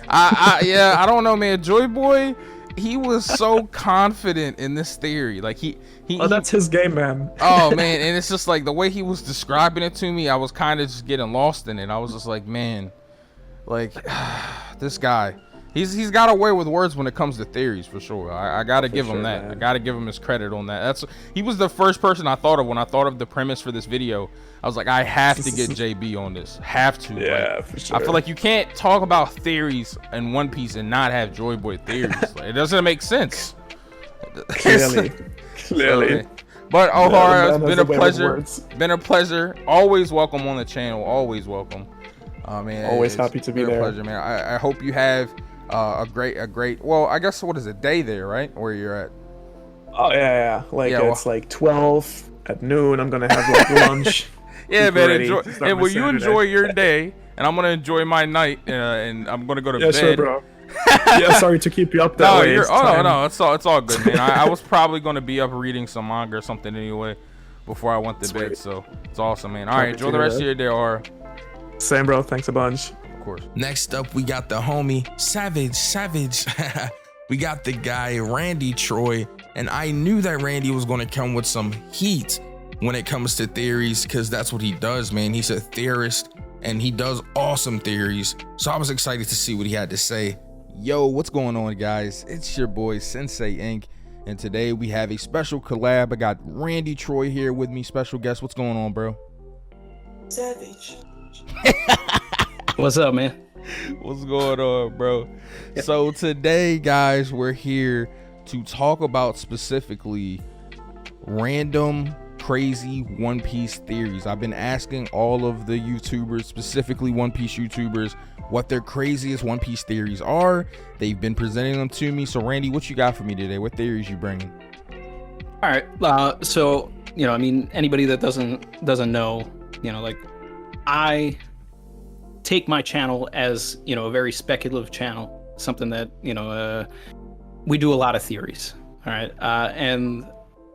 I don't know, man. Joy Boy, he was so confident in this theory. Like that's his game, man. Oh man, and it's just like the way he was describing it to me, I was kind of just getting lost in it. I was just like, man, like this guy, he's got a way with words when it comes to theories, for sure. I gotta give him that. Man. I gotta give him his credit on that. He was the first person I thought of when I thought of the premise for this video. I was like, I have to get JB on this. Have to. Yeah, like, for sure. I feel like you can't talk about theories in One Piece and not have Joy Boy theories. Like, it doesn't make sense. Clearly. But Ohara, it's been a pleasure. Been a pleasure. Always welcome on the channel. Always welcome. Man, always happy to be there. Pleasure, man. I hope you have a great. Well, I guess what is it? Day there, right? Where you're at? Oh yeah. Like it's like 12 at noon. I'm gonna have like lunch. Yeah, man. Enjoy. And will you enjoy your day? And I'm gonna enjoy my night. And I'm gonna go to bed. Sure, bro. Yeah, sorry to keep you up that No, way. no, it's all good, man. I was probably gonna be up reading some manga or something anyway before I went to bed, so it's awesome, man. All right, enjoy the rest of your day, Ohara. Same, bro. Thanks a bunch. Of course. Next up, we got the homie Savage. We got the guy Randy Troy, and I knew that Randy was going to come with some heat when it comes to theories, because that's what he does, man. He's a theorist and he does awesome theories. So I was excited to see what he had to say. Yo, what's going on, guys? It's your boy Synsei Inc. And today we have a special collab. I got Randy Troy here with me, special guest. What's going on, bro? Savage. What's up, man? What's going on, bro? So today, guys, we're here to talk about specifically random crazy One Piece theories. I've been asking all of the YouTubers, specifically One Piece YouTubers, what their craziest One Piece theories are. They've been presenting them to me. So Randy, what you got for me today? What theories you bringing? All right. So, you know, I mean, anybody that doesn't know, you know, like, I take my channel as, you know, a very speculative channel, something that, you know, we do a lot of theories. All right. And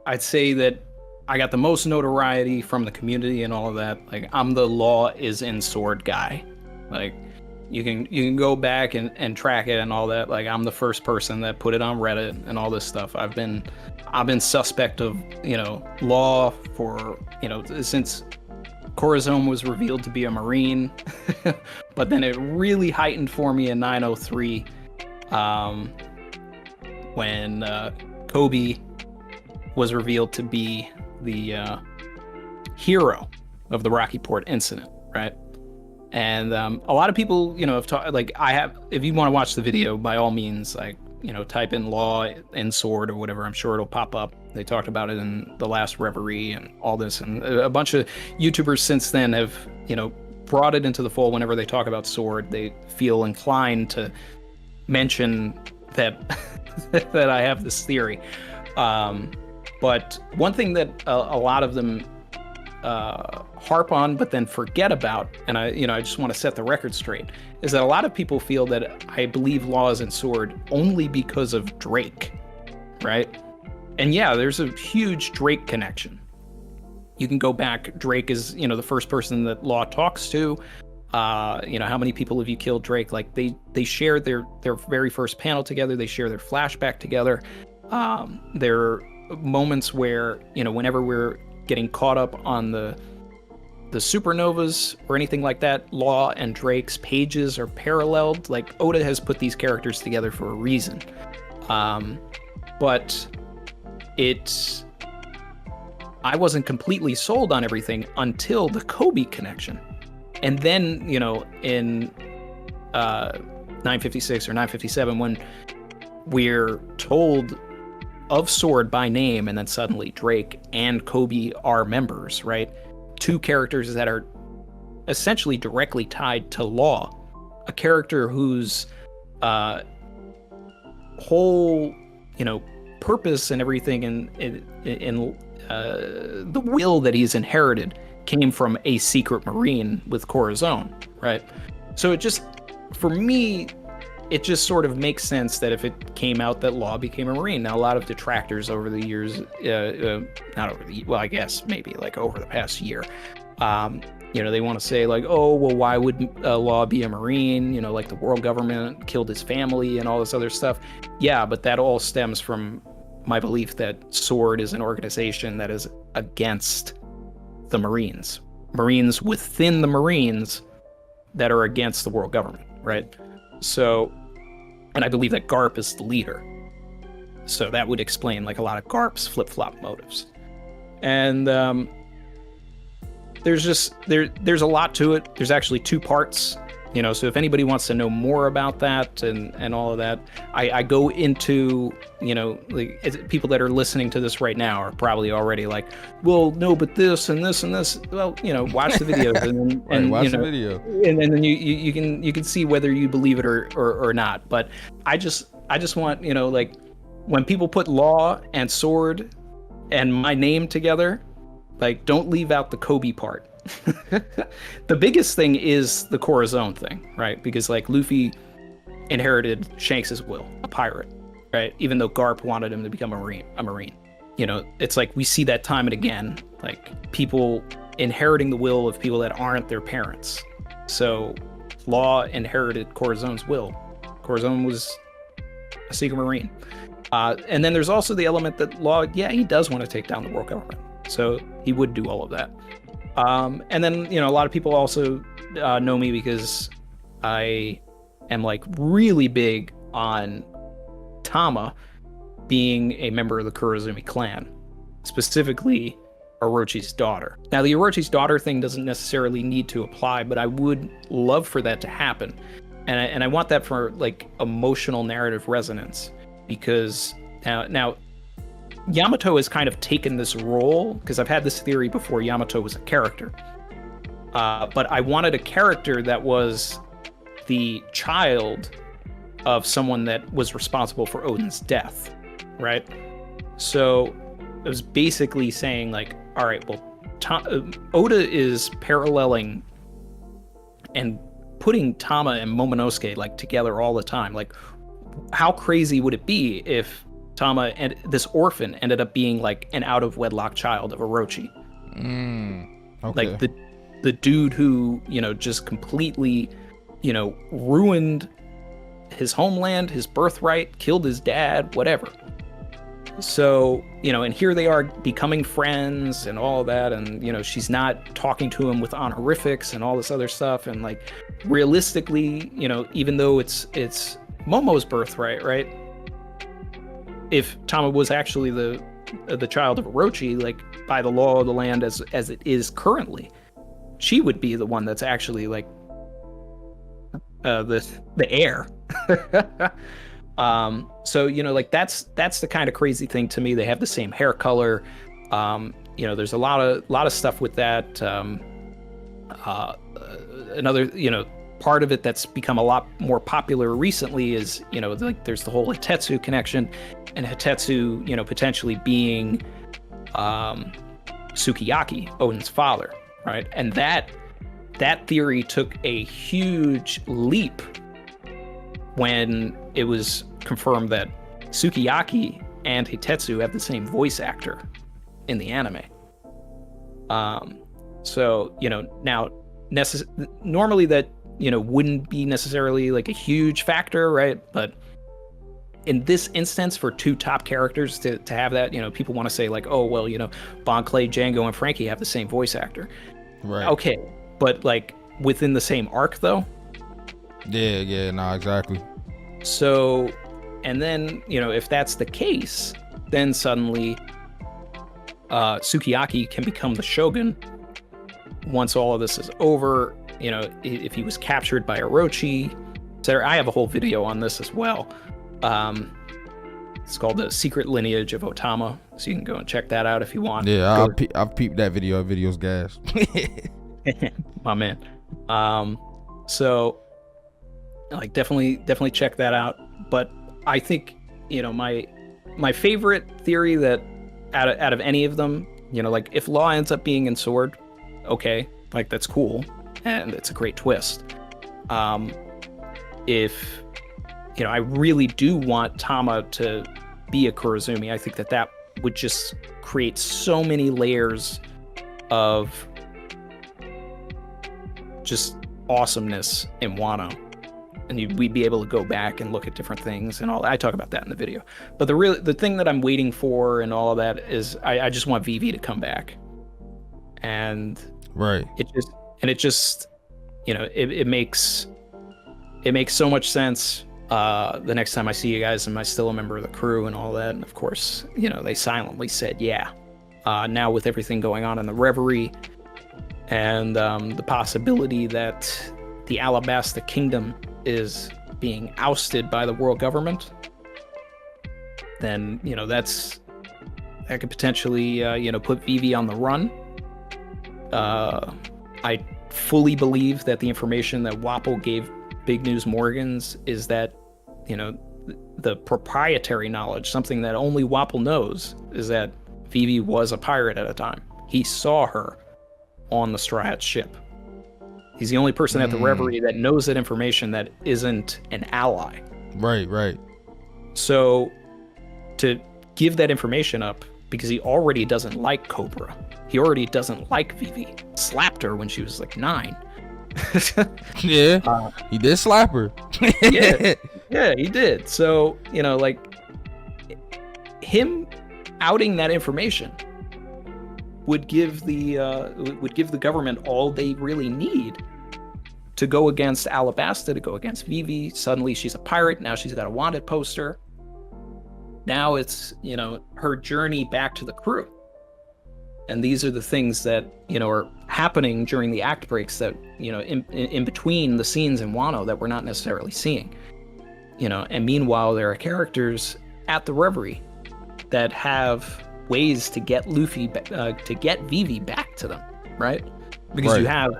I'd say that I got the most notoriety from the community and all of that. Like, I'm the law is in sword guy. Like, you can go back and track it and all that. Like, I'm the first person that put it on Reddit and all this stuff. I've been suspect of, you know, law for, you know, since Corazon was revealed to be a Marine, but then it really heightened for me in 903 when Kobe was revealed to be the hero of the Rocky Port incident, right? And a lot of people, you know, have talked, like, if you want to watch the video, by all means, like, you know, type in law and sword or whatever, I'm sure it'll pop up. They talked about it in the last Reverie and all this, and a bunch of YouTubers since then have, you know, brought it into the fold. Whenever they talk about sword, they feel inclined to mention that that I have this theory. But one thing that a lot of them harp on but then forget about, and I just want to set the record straight, is that a lot of people feel that I believe law is in sword only because of Drake, right? And yeah, there's a huge Drake connection. You can go back. Drake is, you know, the first person that Law talks to. You know, how many people have you killed, Drake? Like, they share their very first panel together. They share their flashback together. There are moments where, you know, whenever we're getting caught up on the supernovas or anything like that, Law and Drake's pages are paralleled. Like, Oda has put these characters together for a reason. But I wasn't completely sold on everything until the Kobe connection. And then, you know, in 956 or 957, when we're told of Sword by name, and then suddenly Drake and Kobe are members, right? Two characters that are essentially directly tied to Law. A character whose whole, you know, purpose and everything in the will that he's inherited came from a secret Marine with Corazon, right? So it just, for me, it just sort of makes sense that if it came out that Law became a Marine. Now, a lot of detractors over the years, I guess maybe like over the past year, you know, they want to say like, oh, well, why would Law be a Marine? You know, like the world government killed his family and all this other stuff. Yeah, but that all stems from my belief that Sword is an organization that is against the Marines. Marines within the Marines that are against the world government, right? So, and I believe that Garp is the leader. So that would explain like a lot of Garp's flip-flop motives. And there's a lot to it. There's actually two parts, you know, so if anybody wants to know more about that and all of that, I go into, you know, like, people that are listening to this right now are probably already like, well, no, but this and this and this. Well, you know, watch the videos and watch you know, the video, and then you can see whether you believe it or not. But I just want, you know, like, when people put Law and Sword and my name together, like, don't leave out the Kobe part. The biggest thing is the Corazon thing, right? Because like Luffy inherited Shanks's will, a pirate, right? Even though Garp wanted him to become a marine. You know, it's like we see that time and again, like people inheriting the will of people that aren't their parents. So Law inherited Corazone's will. Corazone was a secret marine. And then there's also the element that Law, yeah, he does want to take down the world government. So he would do all of that. And then, you know, a lot of people also know me because I am like really big on Tama being a member of the Kurozumi clan, specifically Orochi's daughter. Now, the Orochi's daughter thing doesn't necessarily need to apply, but I would love for that to happen. And I want that for like emotional narrative resonance, because now Yamato has kind of taken this role, because I've had this theory before Yamato was a character. But I wanted a character that was the child of someone that was responsible for Oden's death, right? So it was basically saying like, all right, well, Oda is paralleling and putting Tama and Momonosuke like together all the time. Like, how crazy would it be if Tama and this orphan ended up being like an out of wedlock child of Orochi? Okay. Like the dude who, you know, just completely, you know, ruined his homeland, his birthright, killed his dad, whatever. So, you know, and here they are becoming friends and all that, and, you know, she's not talking to him with honorifics and all this other stuff, and like realistically, you know, even though it's Momo's birthright, right? If Tama was actually the child of Orochi, like by the law of the land as it is currently, she would be the one that's actually like the heir. So, you know, like that's the kind of crazy thing to me. They have the same hair color. You know, there's a lot of stuff with that. Another, you know, part of it that's become a lot more popular recently is, you know, like there's the whole Hitetsu connection, and Hitetsu, you know, potentially being Sukiyaki, Oden's father, right? And that theory took a huge leap when it was confirmed that Sukiyaki and Hitetsu have the same voice actor in the anime. So, you know, now normally that, you know, wouldn't be necessarily like a huge factor, right? But in this instance, for two top characters to have that, you know, people want to say like, oh, well, you know, Bon Clay, Django, and Frankie have the same voice actor. Right. Okay. But like within the same arc though? Yeah, no, exactly. So, and then, you know, if that's the case, then suddenly Sukiyaki can become the shogun once all of this is over. You know, if he was captured by Orochi, etc. I have a whole video on this as well. It's called The Secret Lineage of Otama, so you can go and check that out if you want. Yeah, I've peeped that video. That video's gas. My man. So like definitely check that out. But I think, you know, my favorite theory that out of any of them, you know, like if Law ends up being in Sword, okay, like that's cool and it's a great twist. If, you know, I really do want Tama to be a Kurozumi, I think that would just create so many layers of just awesomeness in Wano, and we'd be able to go back and look at different things and all. I talk about that in the video, but the thing that I'm waiting for and all of that is I just want Vivi to come back, and right. It just you know, it makes so much sense. The next time I see you guys, am I still a member of the crew and all that? And of course, you know, they silently said yeah. Now with everything going on in the Reverie, and the possibility that the Alabasta Kingdom is being ousted by the world government, then, you know, that could potentially, you know, put Vivi on the run. I fully believe that the information that Wapol gave Big News Morgans is that, you know, the proprietary knowledge, something that only Wapol knows, is that Vivi was a pirate at a time. He saw her on the Strahd's ship. He's the only person at the Reverie that knows that information that isn't an ally. Right. So to give that information up, because he already doesn't like Cobra, he already doesn't like Vivi, slapped her when she was like 9. Yeah, he did slap her. yeah, he did. So, you know, like, him outing that information would give the government all they really need to go against Alabasta, to go against Vivi. Suddenly she's a pirate. Now she's got a wanted poster. Now it's, you know, her journey back to the crew. And these are the things that, you know, are happening during the act breaks that, you know, in between the scenes in Wano that we're not necessarily seeing. You know, and meanwhile, there are characters at the Reverie that have ways to get Luffy, to get Vivi back to them, right? Because you have,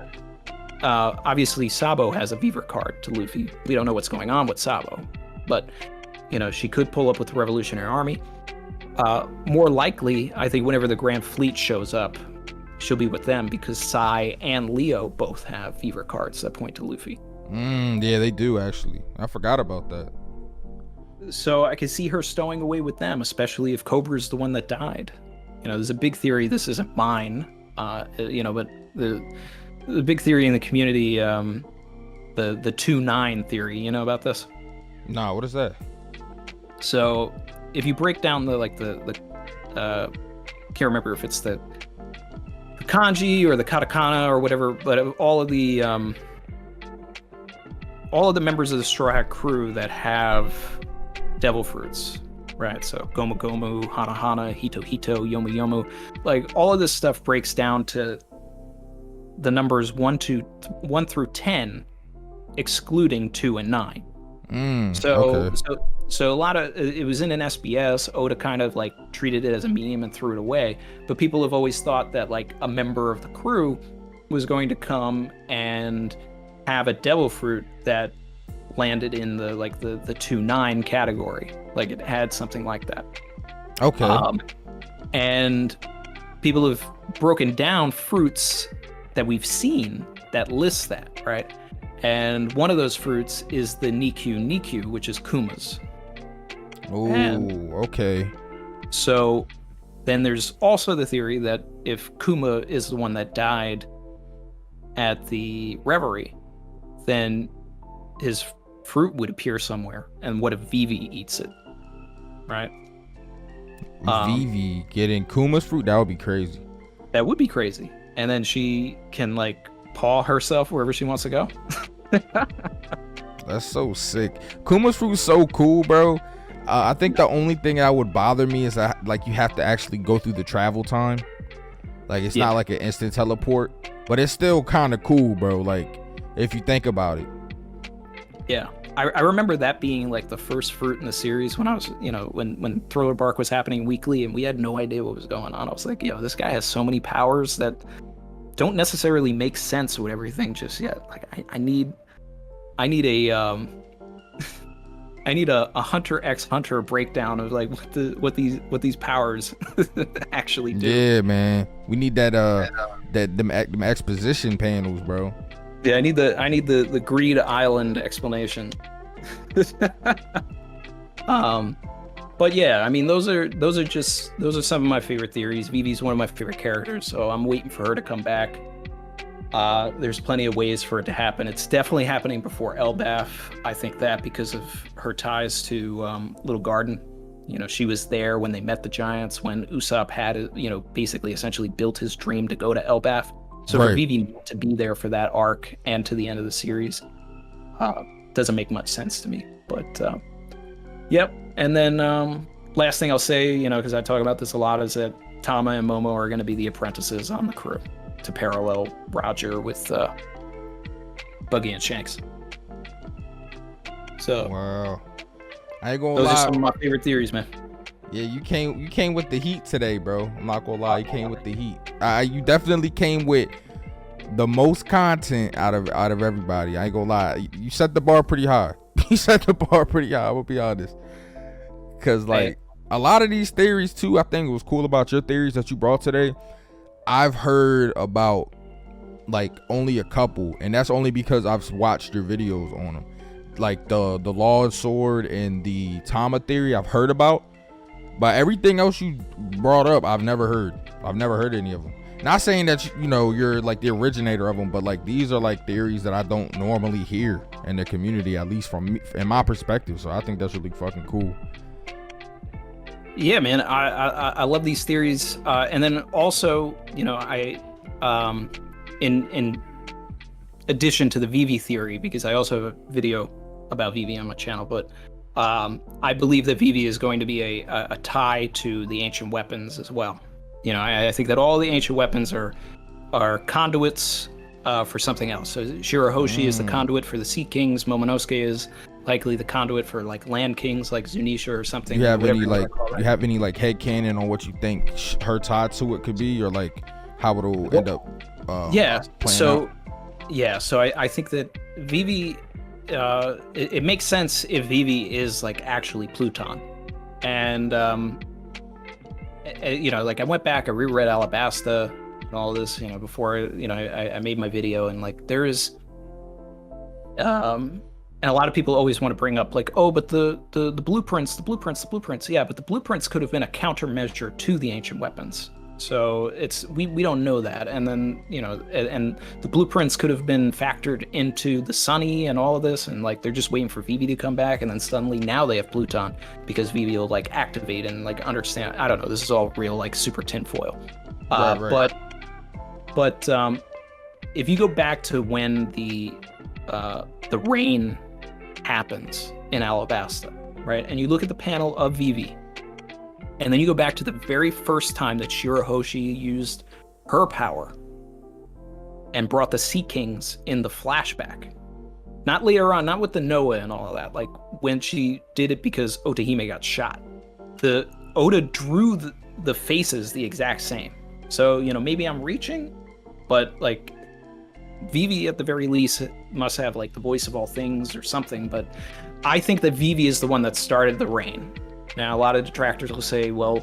obviously, Sabo has a Beaver card to Luffy. We don't know what's going on with Sabo, but, you know, she could pull up with the Revolutionary Army. More likely, I think whenever the Grand Fleet shows up, she'll be with them because Sai and Leo both have Beaver cards that point to Luffy. Yeah, they do, actually. I forgot about that. So I could see her stowing away with them, especially if Cobra's the one that died. You know, there's a big theory, this isn't mine, you know, but the big theory in the community, the 2-9 theory, you know about this? Nah, what is that? So if you break down the can't remember if it's the kanji or the katakana or whatever, but all of the members of the Straw Hat crew that have devil fruits, right? So Gomu Gomu, Hana Hana, Hito Hito, Yomu Yomu, like all of this stuff breaks down to the numbers 1 through 10, excluding 2 and 9. So a lot of it was in an SBS. Oda kind of like treated it as a meme and threw it away. But people have always thought that like a member of the crew was going to come and have a devil fruit that landed in the 2-9 category. Like it had something like that. Okay. And people have broken down fruits that we've seen that lists that, right? And one of those fruits is the Nikyu, which is Kuma's. Oh, okay. So then there's also the theory that if Kuma is the one that died at the Reverie, then his fruit would appear somewhere. And what if Vivi eats it? Right? Vivi getting Kuma's fruit? That would be crazy. That would be crazy. And then she can like paw herself wherever she wants to go. That's so sick. Kuma's fruit is so cool, bro. I think the only thing that would bother me is that like you have to actually go through the travel time. Like it's not like an instant teleport, but it's still kind of cool, bro. Like if you think about it. Yeah, I remember that being like the first fruit in the series when I was, you know, when Thriller Bark was happening weekly and we had no idea what was going on. I was like, yo, this guy has so many powers that don't necessarily make sense with everything just yet. Like I need a I need a Hunter x Hunter breakdown of like what these powers actually do. Yeah, man. We need that them exposition panels, bro. Yeah, I need the Greed Island explanation. But yeah, I mean those are some of my favorite theories. Vivi's one of my favorite characters, so I'm waiting for her to come back. There's plenty of ways for it to happen. It's definitely happening before Elbaf. I think that because of her ties to Little Garden. You know, she was there when they met the Giants, when Usopp had, you know, basically essentially built his dream to go to Elbaf. So for Vivi to be there for that arc and to the end of the series doesn't make much sense to me. But yep. And then last thing I'll say, you know, because I talk about this a lot, is that Tama and Momo are going to be the apprentices on the crew to parallel Roger with Buggy and Shanks. So wow, I ain't gonna those lie. are some of my favorite theories, man. Yeah, you came with the heat today, bro. I'm not gonna lie, you came with the heat. You definitely came with the most content out of everybody. I ain't gonna lie, you set the bar pretty high. You set the bar pretty high. I will be honest, because like a lot of these theories too. I think it was cool about your theories that you brought today. I've heard about like only a couple, and that's only because I've watched your videos on them. Like the Law and Sword and the Tama theory I've heard about, but everything else you brought up I've never heard any of them. Not saying that you know you're like the originator of them, but like these are like theories that I don't normally hear in the community, at least from me, in my perspective. So I think that's really fucking cool. Yeah, man, I love these theories, and then also, you know, in addition to the Vivi theory, because I also have a video about Vivi on my channel, but I believe that Vivi is going to be a tie to the ancient weapons as well. You know, I think that all the ancient weapons are conduits for something else. So Shirahoshi is the conduit for the Sea Kings. Momonosuke is likely the conduit for like land kings, like Zunisha or something. You have any like headcanon on what you think her tie to it could be, or like how it'll end up? So I think that Vivi, it makes sense if Vivi is like actually Pluton, and you know, like I went back, I reread Alabasta and all this, you know, before, you know, I made my video, and like there is, and a lot of people always want to bring up like, oh, but the blueprints, yeah, but the blueprints could have been a countermeasure to the ancient weapons. So it's we don't know that, and then, you know, and the blueprints could have been factored into the Sunny and all of this, and like they're just waiting for Vivi to come back, and then suddenly now they have Pluton because Vivi will like activate and like understand. I don't know. This is all real like super tinfoil. Right. But if you go back to when the rain happens in Alabasta, right, and you look at the panel of Vivi. And then you go back to the very first time that Shirahoshi used her power and brought the Sea Kings in the flashback. Not later on, not with the Noah and all of that, like when she did it because Otahime got shot. The Oda drew the faces the exact same. So, you know, maybe I'm reaching, but like Vivi at the very least must have like the voice of all things or something. But I think that Vivi is the one that started the rain. Now, a lot of detractors will say, well,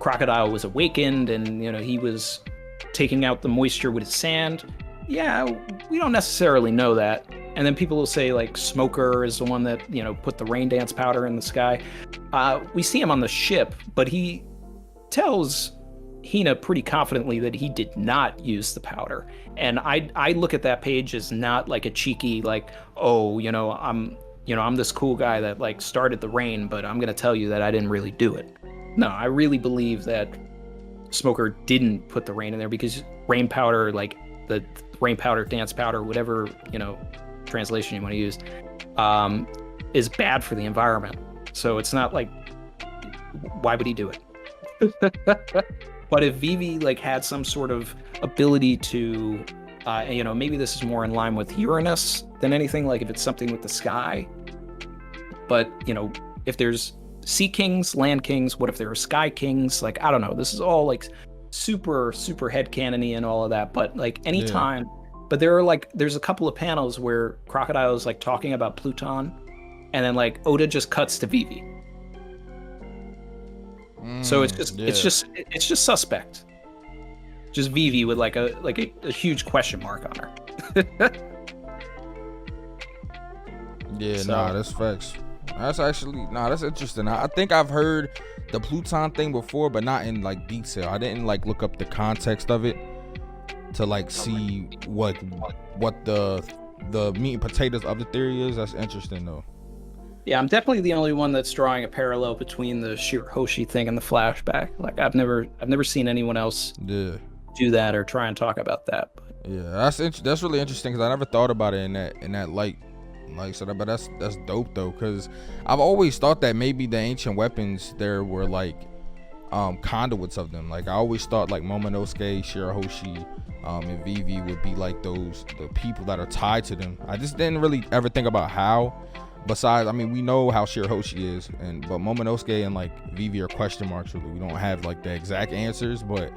Crocodile was awakened and, you know, he was taking out the moisture with his sand. Yeah, we don't necessarily know that. And then people will say, like, Smoker is the one that, you know, put the rain dance powder in the sky. We see him on the ship, but he tells Hina pretty confidently that he did not use the powder. And I look at that page as not like a cheeky, like, oh, I'm this cool guy that like started the rain, but I'm gonna tell you that I didn't really do it. No, I really believe that Smoker didn't put the rain in there because rain powder, like the rain powder, dance powder, whatever, you know, translation you want to use, is bad for the environment. So it's not like, why would he do it? But if Vivi like had some sort of ability to, you know, maybe this is more in line with Uranus than anything, like if it's something with the sky. But, you know, if there's Sea Kings, Land Kings, what if there are Sky Kings? Like, I don't know. This is all like super, super headcanon-y and all of that. But like anytime, but there's a couple of panels where Crocodile is like talking about Pluton, and then like Oda just cuts to Vivi. So it's just suspect. Just Vivi with like a huge question mark on her. That's facts. That's interesting. I think I've heard the Pluton thing before, but not in like detail. I didn't like look up the context of it to like see what the meat and potatoes of the theory is. That's interesting though. Yeah, I'm definitely the only one that's drawing a parallel between the Shirahoshi thing and the flashback. Like I've never seen anyone else do that or try and talk about that. But. Yeah, that's really interesting because I never thought about it in that light. Like so, but that's dope though, because I've always thought that maybe the ancient weapons there were like conduits of them. Like I always thought like Momonosuke, Shirahoshi, and Vivi would be like the people that are tied to them. I just didn't really ever think about how. Besides, I mean, we know how Shirahoshi is, but Momonosuke and like Vivi are question marks. Really, we don't have like the exact answers, but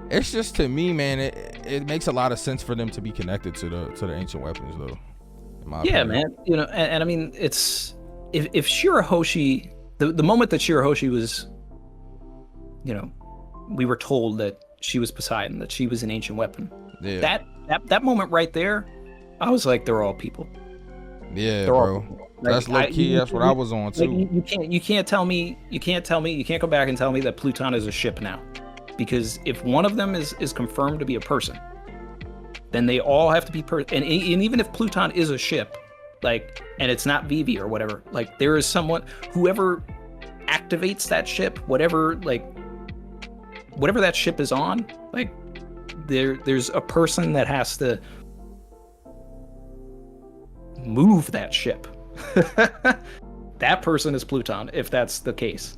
it's just, to me, man, it makes a lot of sense for them to be connected to the ancient weapons though. Yeah, opinion. Man. You know, and I mean, it's if Shirahoshi, the moment that Shirahoshi was, you know, we were told that she was Poseidon, that she was an ancient weapon. Yeah. that moment right there, I was like, they're all people. Yeah, They're bro. all people. That's low key. That's what I was on too. Like, you can't tell me, you can't go back and tell me that Pluton is a ship now, because if one of them is confirmed to be a person, then they all have to be and even if Pluton is a ship, like, and it's not Vivi or whatever, like, there is someone, whoever activates that ship, whatever that ship is on, like, there's a person that has to move that ship. That person is Pluton, if that's the case.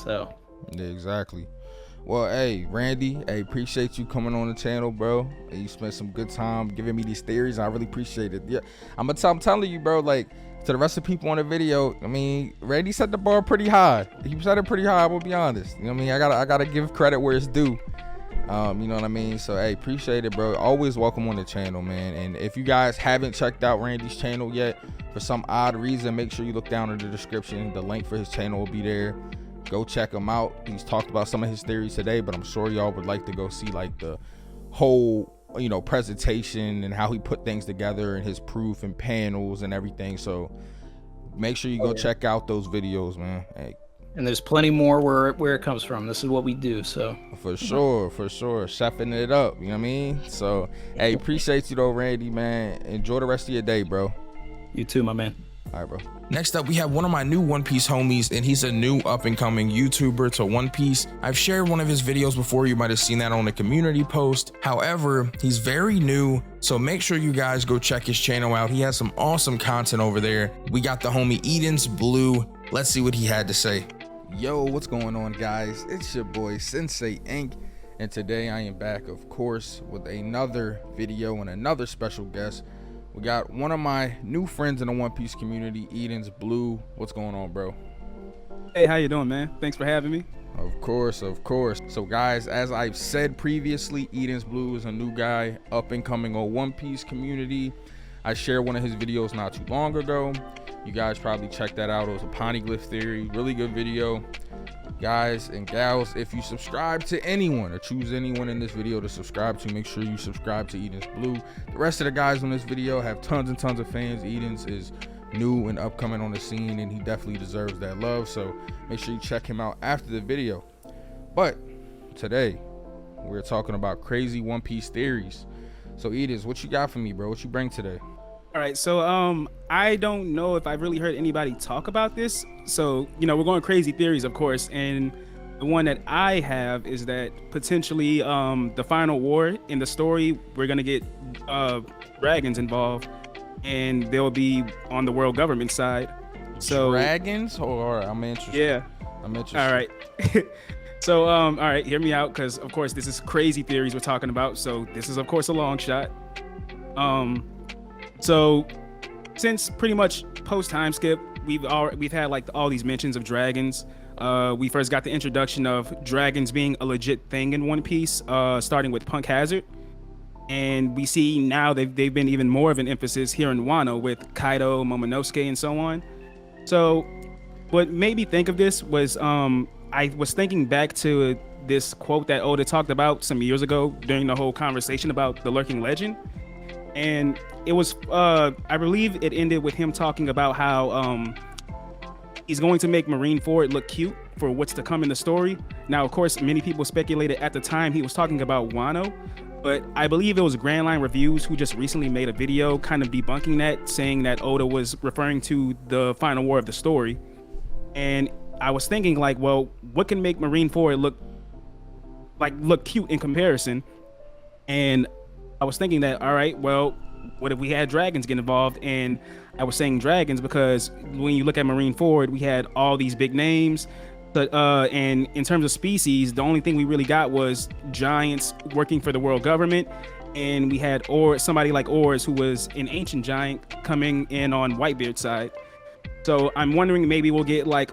So yeah, exactly. Well, hey, Randy, hey, appreciate you coming on the channel, bro. You spent some good time giving me these theories. I really appreciate it. Yeah, I'm telling you, bro, like, to the rest of the people on the video, I mean, Randy set the bar pretty high. He set it pretty high, I will be honest. You know what I mean? I gotta give credit where it's due. You know what I mean? So, hey, appreciate it, bro. Always welcome on the channel, man. And if you guys haven't checked out Randy's channel yet, for some odd reason, make sure you look down in the description. The link for his channel will be there. Go check him out. He's talked about some of his theories today, but I'm sure y'all would like to go see, like, the whole, you know, presentation and how he put things together and his proof and panels and everything. So make sure you go check out those videos, man. Hey. And there's plenty more where it comes from. This is what we do, so. For sure, chefing it up, you know what I mean? So, hey, appreciate you though, Randy, man. Enjoy the rest of your day, bro. You too, my man. All right, bro. Next up, we have one of my new One Piece homies, and he's a new up-and-coming YouTuber to One Piece. I've shared one of his videos before. You might have seen that on a community post. However, he's very new, so make sure you guys go check his channel out. He has some awesome content over there. We got the homie Eden's Blue. Let's see what he had to say. Yo, what's going on, guys? It's your boy Synsei Inc. And today I am back, of course, with another video and another special guest. We got one of my new friends in the One Piece community, Eden's Blue. What's going on, bro? Hey, how you doing, man? Thanks for having me. Of course. So guys, as I've said previously, Eden's Blue is a new guy up and coming on One Piece community. I shared one of his videos not too long ago. You guys probably checked that out. It was a poneglyph theory, really good video. Guys and gals, if you subscribe to anyone or choose anyone in this video to subscribe to, make sure you subscribe to Eden's Blue. The rest of the guys on this video have tons and tons of fans. Eden's is new and upcoming on the scene, and he definitely deserves that love, so make sure you check him out after the video. But today we're talking about crazy One Piece theories. So Edens, what you got for me, bro? What you bring today? All right, so I don't know if I've really heard anybody talk about this. So, you know, we're going crazy theories, of course, and the one that I have is that potentially the final war in the story, we're gonna get dragons involved, and they'll be on the world government side. So dragons, or I'm interested. Yeah, I'm interested. All right. So all right, hear me out, because of course this is crazy theories we're talking about. So this is of course a long shot. So since pretty much post time skip, we've had like all these mentions of dragons. We first got the introduction of dragons being a legit thing in One Piece, starting with Punk Hazard, and we see now they've been even more of an emphasis here in Wano with Kaido, Momonosuke, and so on. So what made me think of this was I was thinking back to this quote that Oda talked about some years ago during the whole conversation about the lurking legend. And it was, I believe it ended with him talking about how he's going to make Marineford look cute for what's to come in the story. Now, of course, many people speculated at the time he was talking about Wano, but I believe it was Grand Line Reviews who just recently made a video kind of debunking that, saying that Oda was referring to the final war of the story. And I was thinking like, well, what can make Marineford look cute in comparison? And I was thinking that, all right, well, what if we had dragons get involved? And I was saying dragons because when you look at Marineford, we had all these big names. But and in terms of species, the only thing we really got was giants working for the world government. And we had somebody like Oars, who was an ancient giant, coming in on Whitebeard's side. So I'm wondering maybe we'll get like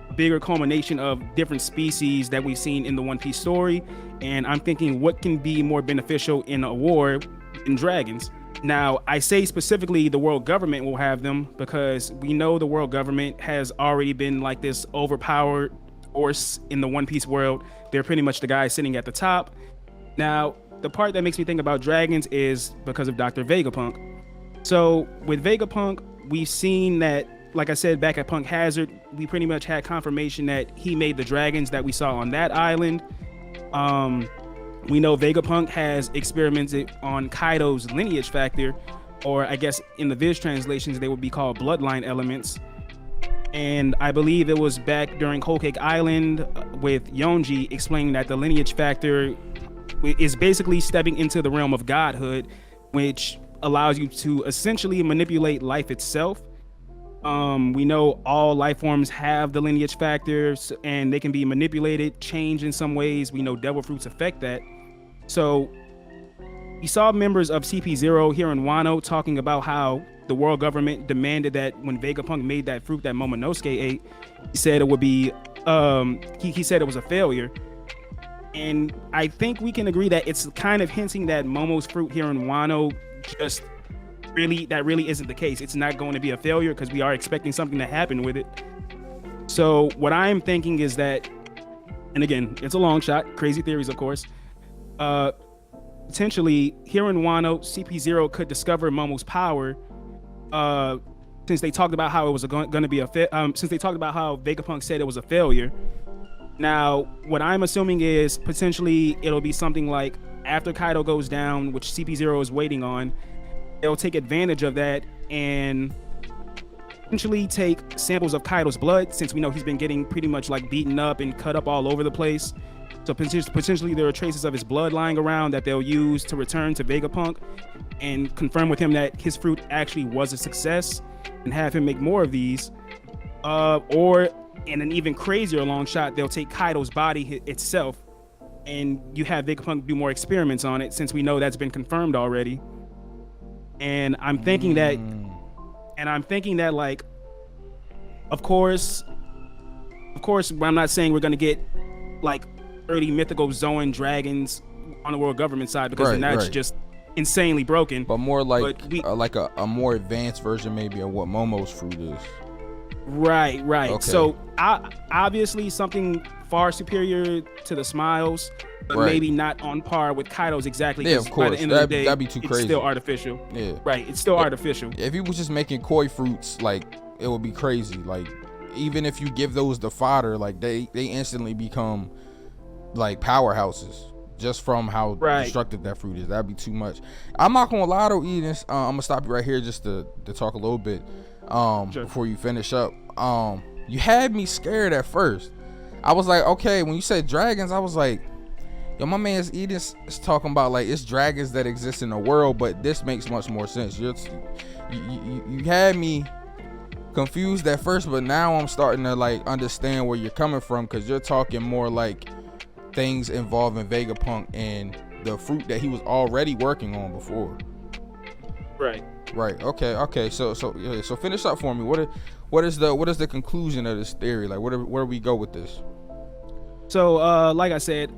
a bigger culmination of different species that we've seen in the One Piece story. And I'm thinking what can be more beneficial in a war than dragons. Now, I say specifically the world government will have them because we know the world government has already been like this overpowered force in the One Piece world. They're pretty much the guys sitting at the top. Now, the part that makes me think about dragons is because of Dr. Vegapunk. So with Vegapunk, we've seen that, like I said, back at Punk Hazard, we pretty much had confirmation that he made the dragons that we saw on that island. We know Vegapunk has experimented on Kaido's lineage factor, or I guess in the Viz translations, they would be called bloodline elements. And I believe it was back during Whole Cake Island with Yonji explaining that the lineage factor is basically stepping into the realm of godhood, which allows you to essentially manipulate life itself. We know all life forms have the lineage factors and they can be manipulated, changed in some ways. We know devil fruits affect that. So we saw members of CP0 here in Wano talking about how the world government demanded that when Vegapunk made that fruit that Momonosuke ate, he said it would be, he said it was a failure. And I think we can agree that it's kind of hinting that Momo's fruit here in Wano just really isn't the case. It's not going to be a failure because we are expecting something to happen with it. So what I'm thinking is that, and again, it's a long shot, crazy theories, of course. Potentially here in Wano, CP0 could discover Momo's power. Since they talked about how it was going to be since they talked about how Vegapunk said it was a failure. Now, what I'm assuming is potentially it'll be something like after Kaido goes down, which CP0 is waiting on, they'll take advantage of that and potentially take samples of Kaido's blood, since we know he's been getting pretty much like beaten up and cut up all over the place. So potentially there are traces of his blood lying around that they'll use to return to Vegapunk and confirm with him that his fruit actually was a success and have him make more of these. Or in an even crazier long shot, they'll take Kaido's body itself and you have Vegapunk do more experiments on it, since we know that's been confirmed already. And I'm thinking that, like, of course, I'm not saying we're gonna get like 30 mythical Zoan dragons on the world government side, because then that's just insanely broken. But more like a more advanced version maybe of what Momo's fruit is. Right. Okay. So obviously something far superior to the Smiles, but maybe not on par with Kaido's exactly. Yeah, of course. By the end of the day, that'd be too crazy. It's still artificial. Yeah. Right. It's still artificial. If he was just making koi fruits, like, it would be crazy. Like, even if you give those the fodder, like they instantly become like powerhouses just from how destructive that fruit is. That'd be too much. I'm not gonna lie though, Eden. I'm gonna stop you right here just to talk a little bit before you finish up. You had me scared at first. I was like, okay, when you said dragons, I was like, yo, my man's Eden is talking about like it's dragons that exist in the world, but this makes much more sense. You had me confused at first, but now I'm starting to like understand where you're coming from, because you're talking more like things involving Vegapunk and the fruit that he was already working on before. Right. Okay. So finish up for me. What is the conclusion of this theory? Like, where do we go with this? So, like I said,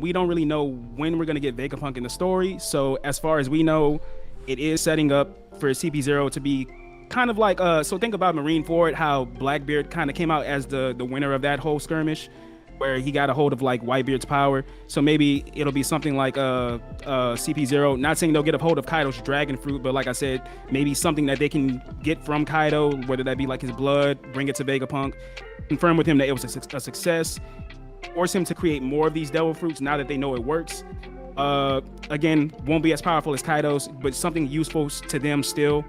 we don't really know when we're gonna get Vegapunk in the story. So, as far as we know, it is setting up for CP0 to be kind of like, so think about Marineford, how Blackbeard kind of came out as the winner of that whole skirmish, where he got a hold of like Whitebeard's power. So maybe it'll be something like CP0. Not saying they'll get a hold of Kaido's dragon fruit, but like I said, maybe something that they can get from Kaido, whether that be like his blood, bring it to Vegapunk, confirm with him that it was a success, force him to create more of these devil fruits now that they know it works. Again, won't be as powerful as Kaido's, but something useful to them still.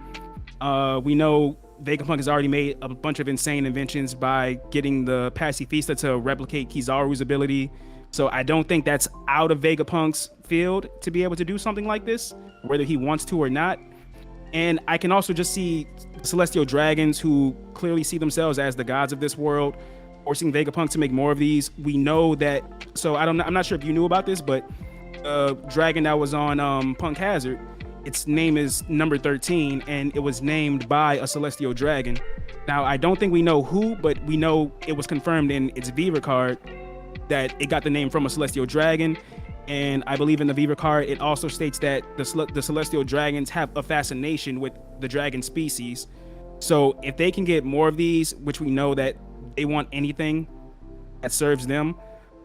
We know Vegapunk has already made a bunch of insane inventions by getting the Pacifista to replicate Kizaru's ability. So I don't think that's out of Vegapunk's field to be able to do something like this, whether he wants to or not. And I can also just see celestial dragons who clearly see themselves as the gods of this world, forcing Vegapunk to make more of these. We know that, so I'm not sure if you knew about this, but dragon that was on Punk Hazard, its name is number 13, and it was named by a celestial dragon. Now, I don't think we know who, but we know it was confirmed in its Viva card that it got the name from a celestial dragon. And I believe in the Viva card, it also states that the celestial dragons have a fascination with the dragon species. So if they can get more of these, which we know that they want anything that serves them,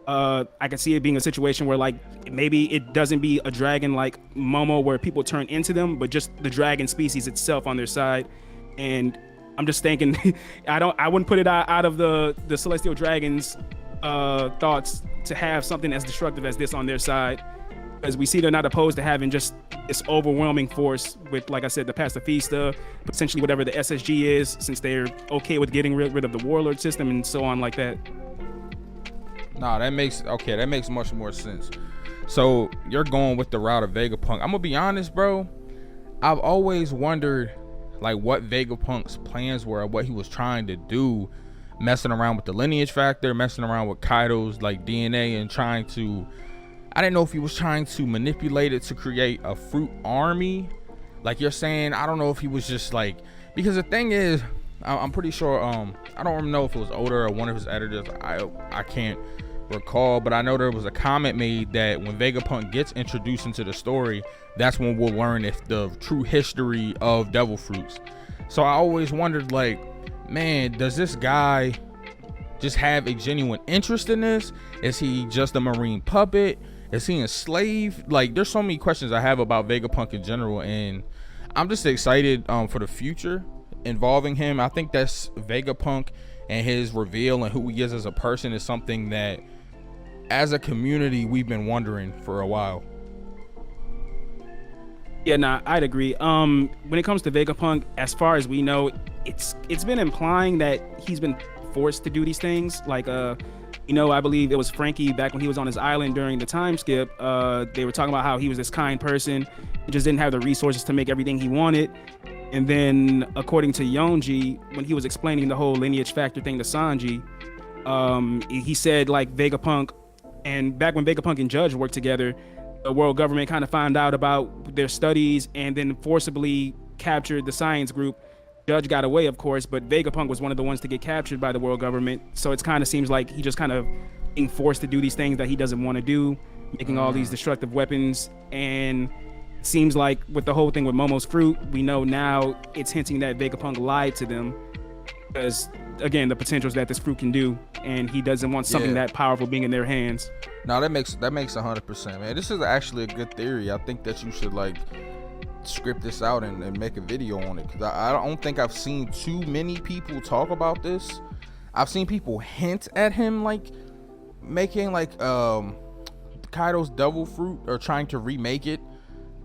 I could see it being a situation where like maybe it doesn't be a dragon like Momo where people turn into them, but just the dragon species itself on their side. And I'm just thinking, I wouldn't put it out of the celestial dragons thoughts to have something as destructive as this on their side, as we see they're not opposed to having just this overwhelming force with, like I said, the pacifista, potentially whatever the SSG is, since they're okay with getting rid of the warlord system and so on like that. Nah, that makes much more sense. So you're going with the route of Vegapunk. I'm gonna be honest, bro. I've always wondered like what Vegapunk's plans were, what he was trying to do, messing around with the lineage factor, messing around with Kaido's like DNA, and trying to, I didn't know if he was trying to manipulate it to create a fruit army like you're saying. I don't know if he was just like, because the thing is, I'm pretty sure I don't know if it was Oda or one of his editors, I can't recall, but I know there was a comment made that when Vegapunk gets introduced into the story, that's when we'll learn if the true history of devil fruits. So I always wondered, like, man, does this guy just have a genuine interest in this? Is he just a marine puppet? Is he enslaved? Like, there's so many questions I have about Vegapunk in general, and I'm just excited for the future involving him. I think that's Vegapunk and his reveal and who he is as a person is something that as a community we've been wondering for a while. Yeah, nah, I'd agree. When it comes to Vegapunk, as far as we know, it's been implying that he's been forced to do these things. Like, you know, I believe it was Frankie back when he was on his island during the time skip. They were talking about how he was this kind person. He just didn't have the resources to make everything he wanted. And then, according to Yonji, when he was explaining the whole lineage factor thing to Sanji, he said like Vegapunk, and back when Vegapunk and Judge worked together, the world government kind of found out about their studies and then forcibly captured the science group. Judge got away, of course, but Vegapunk was one of the ones to get captured by the world government. So it kind of seems like he just kind of being forced to do these things that he doesn't want to do, making all these destructive weapons. And seems like with the whole thing with Momo's fruit, we know now it's hinting that Vegapunk lied to them, because again, the potentials that this fruit can do, and he doesn't want something that powerful being in their hands. No, that makes 100%, man. This is actually a good theory. I think that you should like script this out and make a video on it, because I don't think I've seen too many people talk about this. I've seen people hint at him like making like Kaido's devil fruit or trying to remake it,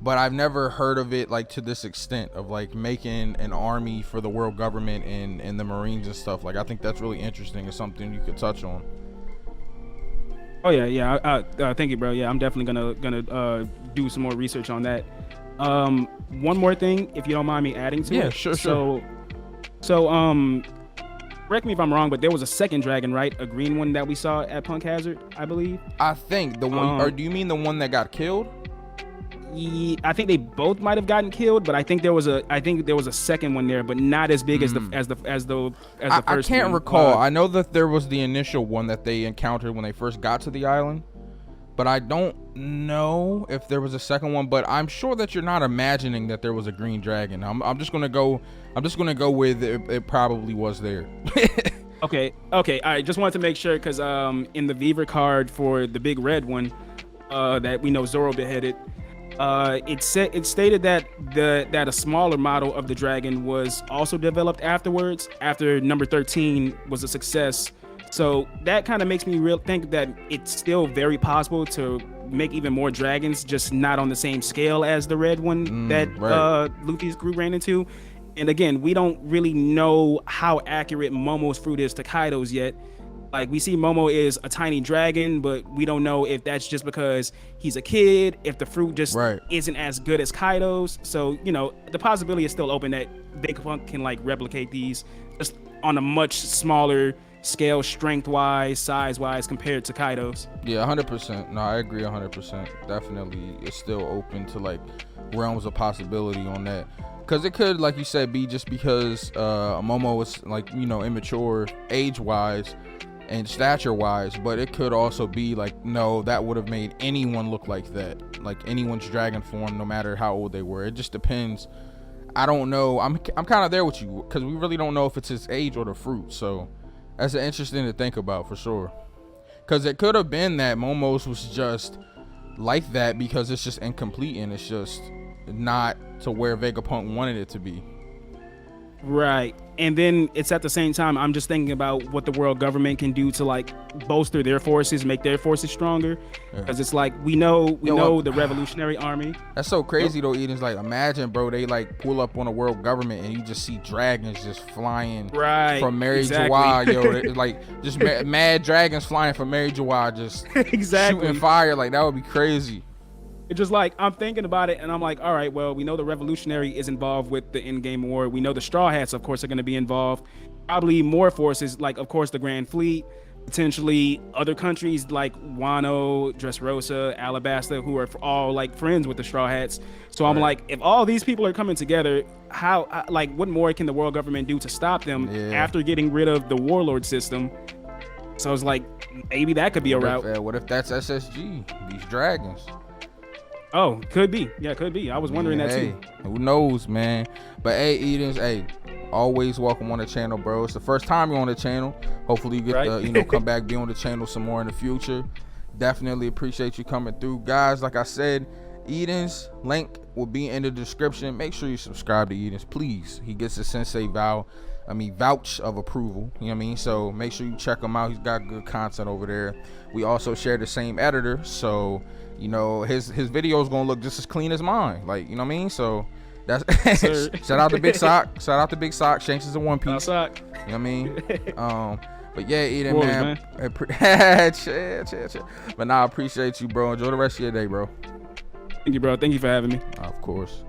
but I've never heard of it like to this extent of like making an army for the world government and the Marines and stuff. Like, I think that's really interesting. It's something you could touch on. Oh yeah. Thank you, bro. Yeah, I'm definitely gonna do some more research on that. One more thing, if you don't mind me adding to it. Yeah, sure. So, correct me if I'm wrong, but there was a second dragon, right? A green one that we saw at Punk Hazard, I believe. I think the one, or do you mean the one that got killed? I think they both might have gotten killed, but I think there was a second one there, but not as big as the first. I can't one. recall. I know that there was the initial one that they encountered when they first got to the island, but I don't know if there was a second one. But I'm sure that you're not imagining that there was a green dragon. I'm just gonna go with it probably was there. Okay. All right. Just wanted to make sure, because in the Beaver card for the big red one that we know Zoro beheaded, it stated that a smaller model of the dragon was also developed afterwards, after number 13 was a success. So that kind of makes me think that it's still very possible to make even more dragons, just not on the same scale as the red one that Luffy's group ran into. And again, we don't really know how accurate Momo's fruit is to Kaido's yet. Like, we see Momo is a tiny dragon, but we don't know if that's just because he's a kid, if the fruit just isn't as good as Kaido's. So, you know, the possibility is still open that Vegapunk can like replicate these just on a much smaller scale, strength-wise, size-wise, compared to Kaido's. Yeah, 100%. No, I agree 100%. Definitely, it's still open to like realms of possibility on that. Because it could, like you said, be just because Momo was like, you know, immature age-wise and stature-wise, but it could also be like, no, that would have made anyone look like that, like anyone's dragon form, no matter how old they were. It just depends. I don't know. I'm kind of there with you, because we really don't know if it's his age or the fruit. So that's interesting to think about for sure. because it could have been that Momos was just like that because it's just incomplete and it's just not to where Vegapunk wanted it to be. Right. And then it's at the same time, I'm just thinking about what the world government can do to like bolster their forces, make their forces stronger. Because it's like we know the Revolutionary Army. That's so crazy though, Eden's like, imagine, bro, they like pull up on a world government and you just see dragons just flying from Mary Jawai, yo. It's like just mad dragons flying from Mary Jawai, just shooting fire. Like that would be crazy. It's just like I'm thinking about it and I'm like, all right, well, we know the Revolutionary is involved with the in-game war. We know the Straw Hats, of course, are going to be involved. Probably more forces, like, of course, the Grand Fleet, potentially other countries like Wano, Dressrosa, Alabasta, who are all like friends with the Straw Hats. So I'm like, if all these people are coming together, how, like, what more can the world government do to stop them after getting rid of the warlord system? So it's like, maybe that could be a route. What if that's SSG, these dragons? Oh, could be. Yeah, could be. I was wondering that too. Who knows, man? But hey, Edens, hey, always welcome on the channel, bro. It's the first time you're on the channel. Hopefully you get to, come back, be on the channel some more in the future. Definitely appreciate you coming through. Guys, like I said, Edens link will be in the description. Make sure you subscribe to Edens, please. He gets a Synsei vouch of approval. You know what I mean? So make sure you check him out. He's got good content over there. We also share the same editor, so his videos gonna look just as clean as mine. Like, you know what I mean? So that's shout out to Big Sock. Shout out to Big Sock. Shanks is a One Piece. You know what I mean? But yeah, Eden, man. But nah, I appreciate you, bro. Enjoy the rest of your day, bro. Thank you, bro. Thank you for having me. Of course.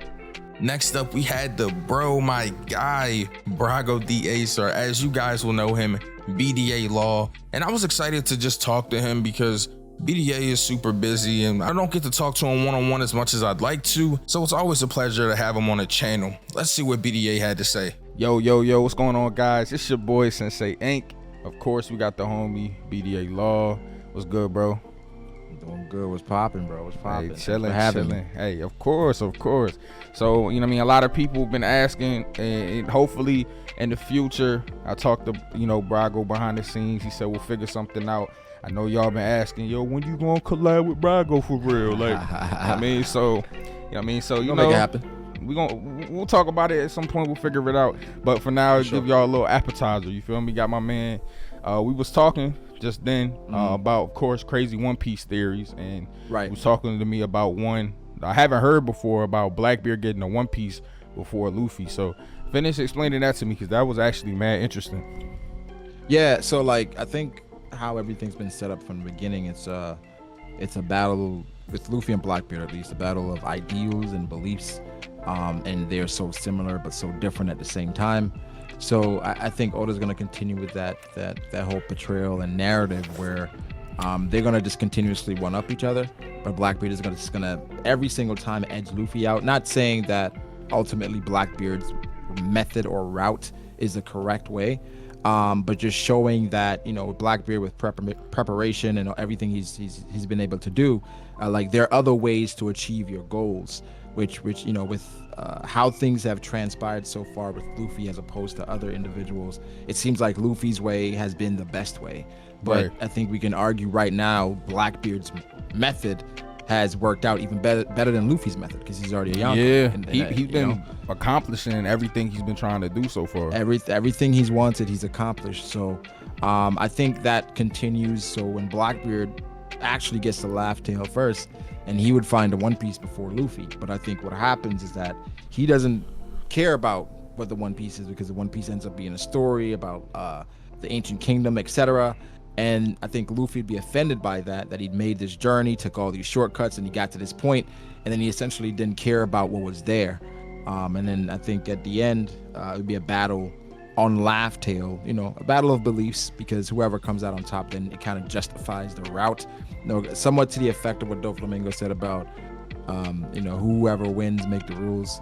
Next up, we had the bro, my guy, Brago the Acer. As you guys will know him, BDALaw. And I was excited to just talk to him because BDA is super busy and I don't get to talk to him one-on-one as much as I'd like to. So it's always a pleasure to have him on the channel. Let's see what BDA had to say. Yo, what's going on, guys? It's your boy, Synsei Inc. Of course, we got the homie, BDALaw. What's good, bro? Doing good. What's popping, bro? What's popping? Hey, chilling. Hey, of course. So, you know what I mean? A lot of people have been asking, and hopefully in the future, I talked to, Brago behind the scenes. He said, we'll figure something out. I know y'all been asking, yo, when you gonna collab with Brago for real? Like, make it happen. We'll talk about it at some point. We'll figure it out. But for now, I'll give y'all a little appetizer. You feel me? Got my man. We was talking just then about, of course, crazy One Piece theories, and he was talking to me about one I haven't heard before, about Blackbeard getting a One Piece before Luffy. So finish explaining that to me, because that was actually mad interesting. Yeah, so like I think how everything's been set up from the beginning, it's a battle with Luffy and Blackbeard, at least a battle of ideals and beliefs, and they're so similar but so different at the same time. So I think Oda's gonna continue with that whole portrayal and narrative where they're gonna just continuously one up each other, but Blackbeard is just gonna every single time edge Luffy out. Not saying that ultimately Blackbeard's method or route is the correct way, but just showing that Blackbeard with preparation and everything he's been able to do, like there are other ways to achieve your goals, which with how things have transpired so far with Luffy as opposed to other individuals, it seems like Luffy's way has been the best way. But I think we can argue right now Blackbeard's method has worked out even better than Luffy's method, because he's already a young. He's been accomplishing everything he's been trying to do so far. Everything he's wanted, he's accomplished. So I think that continues. So when Blackbeard actually gets the Laugh Tale first, and he would find a One Piece before Luffy, but I think what happens is that he doesn't care about what the One Piece is, because the One Piece ends up being a story about the ancient kingdom, etc. And I think Luffy would be offended by that he'd made this journey, took all these shortcuts, and he got to this point, and then he essentially didn't care about what was there. And then I think at the end, it would be a battle on Laugh Tale, a battle of beliefs, because whoever comes out on top, then it kind of justifies the route. Somewhat to the effect of what Doflamingo said about, whoever wins make the rules,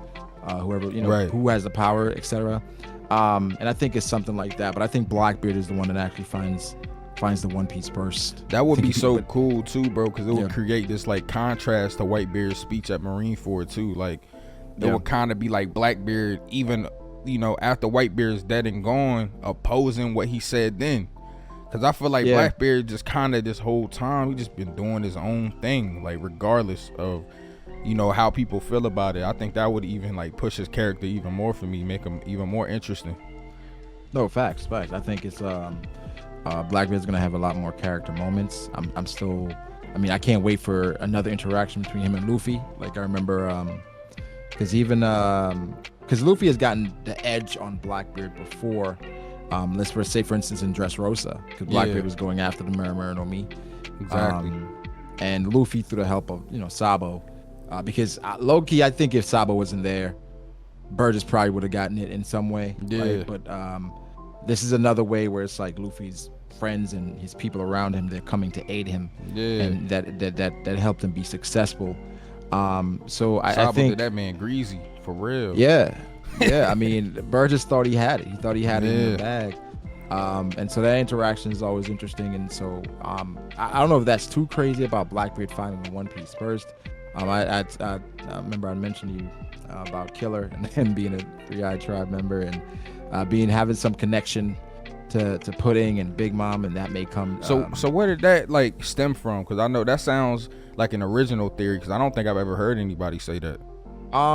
whoever, who has the power, etc. And I think it's something like that. But I think Blackbeard is the one that actually finds the One Piece first. That would be so cool too, bro, because it would create this like contrast to Whitebeard's speech at Marineford too. Like it would kind of be like Blackbeard, even after Whitebeard's dead and gone, opposing what he said then. Cause I feel like Yeah. Blackbeard just kind of this whole time he just been doing his own thing, like regardless of, you know, how people feel about it. I think that would even like push his character even more for me, make him even more interesting. No, facts. I think it's Blackbeard's gonna have a lot more character moments. I'm still, I mean, I can't wait for another interaction between him and Luffy. Like I remember, because even because Luffy has gotten the edge on Blackbeard before. Let's say for instance in Dressrosa, because Blackbeard was going after the Murmur no Mi. Exactly. And Luffy through the help of Sabo, because low-key I think if Sabo wasn't there, Burgess probably would have gotten it in some way. Yeah. Right? But this is another way where it's like Luffy's friends and his people around him, they're coming to aid him. Yeah. And that helped him be successful. So I Sabo think did that man greasy for real. yeah. I mean, Burgess thought he had it. He thought he had it in the bag. And so that interaction is always interesting. And so I don't know if that's too crazy about Blackbeard finding the One Piece first. I remember I mentioned to you about Killer and him being a Three-Eyed Tribe member and having some connection to Pudding and Big Mom, and that may come. So where did that like stem from? Because I know that sounds like an original theory, because I don't think I've ever heard anybody say that.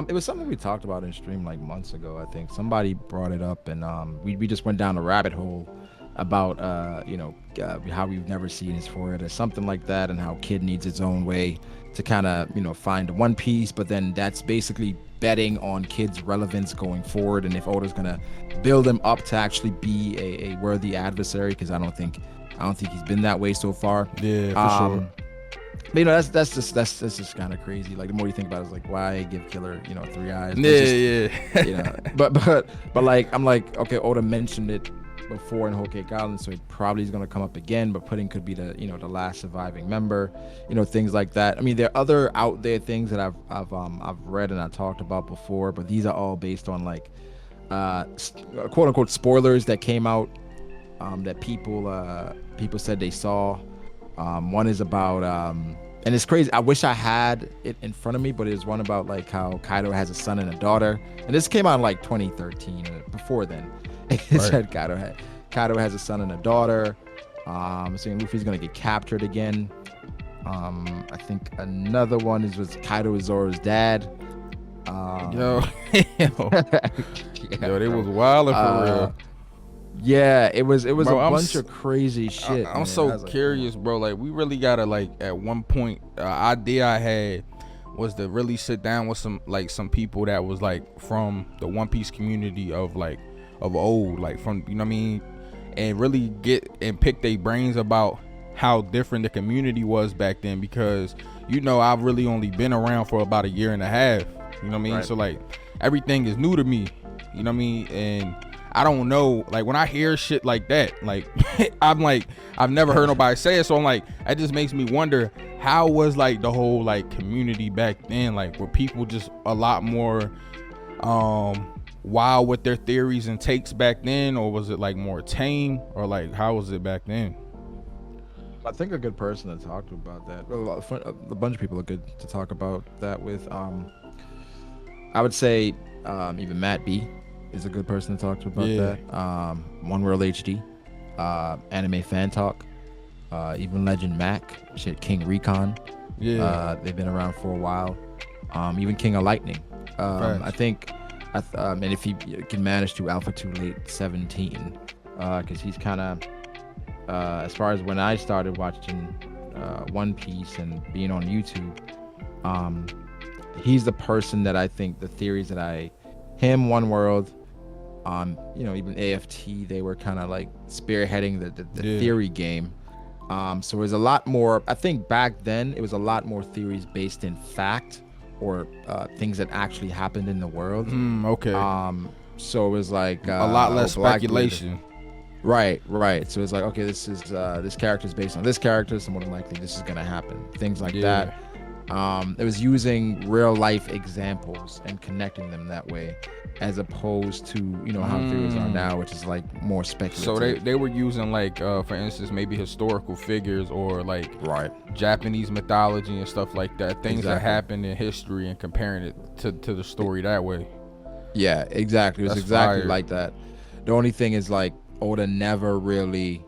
It was something we talked about in stream like months ago. I think somebody brought it up, and we just went down a rabbit hole about how we've never seen his forehead or something like that, and how Kid needs its own way to kind of find One Piece, but then that's basically betting on Kid's relevance going forward, and if Oda's gonna build him up to actually be a worthy adversary, because I don't think he's been that way so far. Yeah, for sure. But that's just kind of crazy. Like the more you think about it, it's like, why give Killer 3 eyes? Yeah. But like I'm like, okay, Oda mentioned it before in Whole Cake Island, so it probably is going to come up again, but Pudding could be the the last surviving member, things like that. I mean, there are other out there things that I've read and I talked about before, but these are all based on like quote unquote spoilers that came out that people said they saw. One is about and it's crazy, I wish I had it in front of me, but it was one about like how Kaido has a son and a daughter, and this came out in like 2013, and before then it said Kaido has a son and a daughter. Saying Luffy's gonna get captured again. I think another one was Kaido is Zoro's dad. Yo, they was wilding for real. Yeah, it was Bro, a bunch of crazy shit. I'm so curious, bro. Like, we really gotta like at one point, idea I had was to really sit down with some people that was like from the One Piece community of old, like from what I mean, and really get and pick their brains about how different the community was back then, because I've really only been around for about a year and a half. You know what I mean? Right. So like everything is new to me. You know what I mean? And I don't know, like when I hear shit like that, like I'm like, I've never heard nobody say it, so I'm like, that just makes me wonder, how was like the whole like community back then? Like, were people just a lot more wild with their theories and takes back then, or was it like more tame, or like how was it back then? I think a good person to talk to about that, a bunch of people are good to talk about that with. I would say even Matt B is a good person to talk to about that. One World HD, Anime Fan Talk, even Legend Mac, King Recon. They've been around for a while. Even King of Lightning. I think, and if he can manage to Alpha 2 late 17, because he's kind of, as far as when I started watching One Piece and being on YouTube, he's the person that I think the theories that him, One World, even AFT, they were kind of like spearheading the theory game. So it was a lot more, I think back then it was a lot more theories based in fact, or things that actually happened in the world. So it was like a lot less speculation. Right. So it's like, okay, this is this character is based on this character, so more than likely this is gonna happen. Things like that. It was using real life examples and connecting them that way, as opposed to how theories are now, which is like more speculative. So they were using like for instance maybe historical figures or like Japanese mythology and stuff like that, things that happened in history, and comparing it to the story that way. Yeah, exactly. It was exactly like that. The only thing is like Oda never really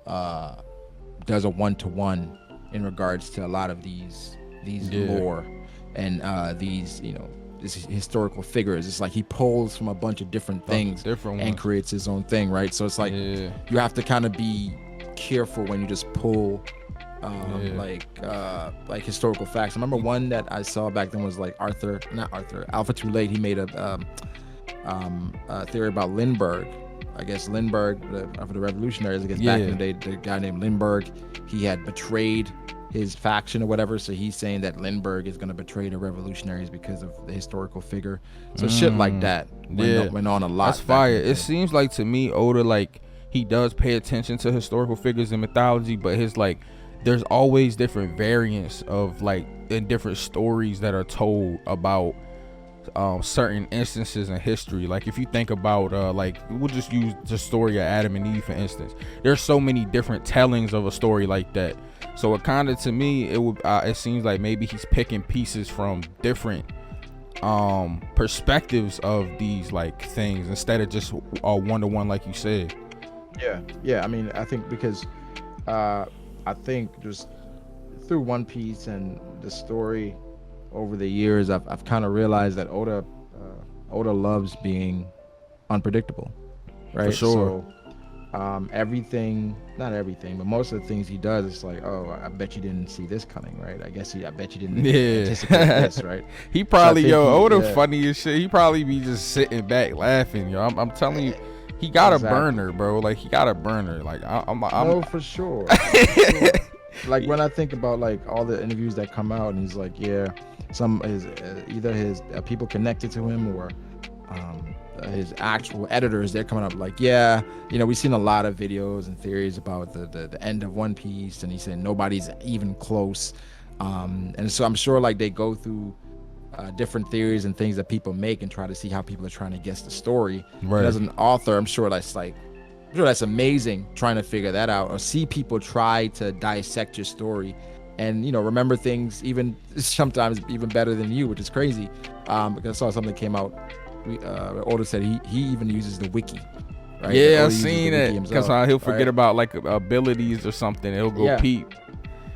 does a one-to-one in regards to a lot of these lore and these, you know, these historical figures. It's like he pulls from a bunch of different things and creates his own thing, right? So it's like you have to kind of be careful when you just pull like historical facts. I remember one that I saw back then was like Alpha Too Late. He made a theory about Lindbergh. I guess Lindbergh, for the revolutionaries, I guess back in the day, the guy named Lindbergh, he had betrayed his faction or whatever. So he's saying that Lindbergh is going to betray the revolutionaries because of the historical figure. So shit like that went on a lot. That's fire. It seems like to me, Oda, like, he does pay attention to historical figures in mythology, but his like, there's always different variants of like in different stories that are told about certain instances in history. Like if you think about like, we'll just use the story of Adam and Eve for instance. There's so many different tellings of a story like that. So it kind of, to me, it seems like maybe he's picking pieces from different perspectives of these like things instead of just one-to-one like you said. Yeah. I mean, I think because I think just through One Piece and the story over the years, I've kind of realized that Oda loves being unpredictable, right? For sure. So everything, not everything, but most of the things he does, it's like, oh, I bet you didn't see this coming, right? I bet you didn't anticipate this, right? He probably, Oda funny as shit. He probably be just sitting back laughing, yo. I'm telling you. He got a burner, bro. Like he got a burner. Like I'm for sure. Like when I think about like all the interviews that come out, and he's like, some either his people connected to him or his actual editors, they're coming up like, we've seen a lot of videos and theories about the end of One Piece, and he said nobody's even close. And so I'm sure like they go through different theories and things that people make and try to see how people are trying to guess the story. Right. And as an author, I'm sure that's amazing trying to figure that out or see people try to dissect your story and, you know, remember things even sometimes even better than you, which is crazy. Because I saw something came out. Oda said he even uses the wiki. Right? Yeah, I've seen it because he'll forget about like abilities or something. He'll go peep.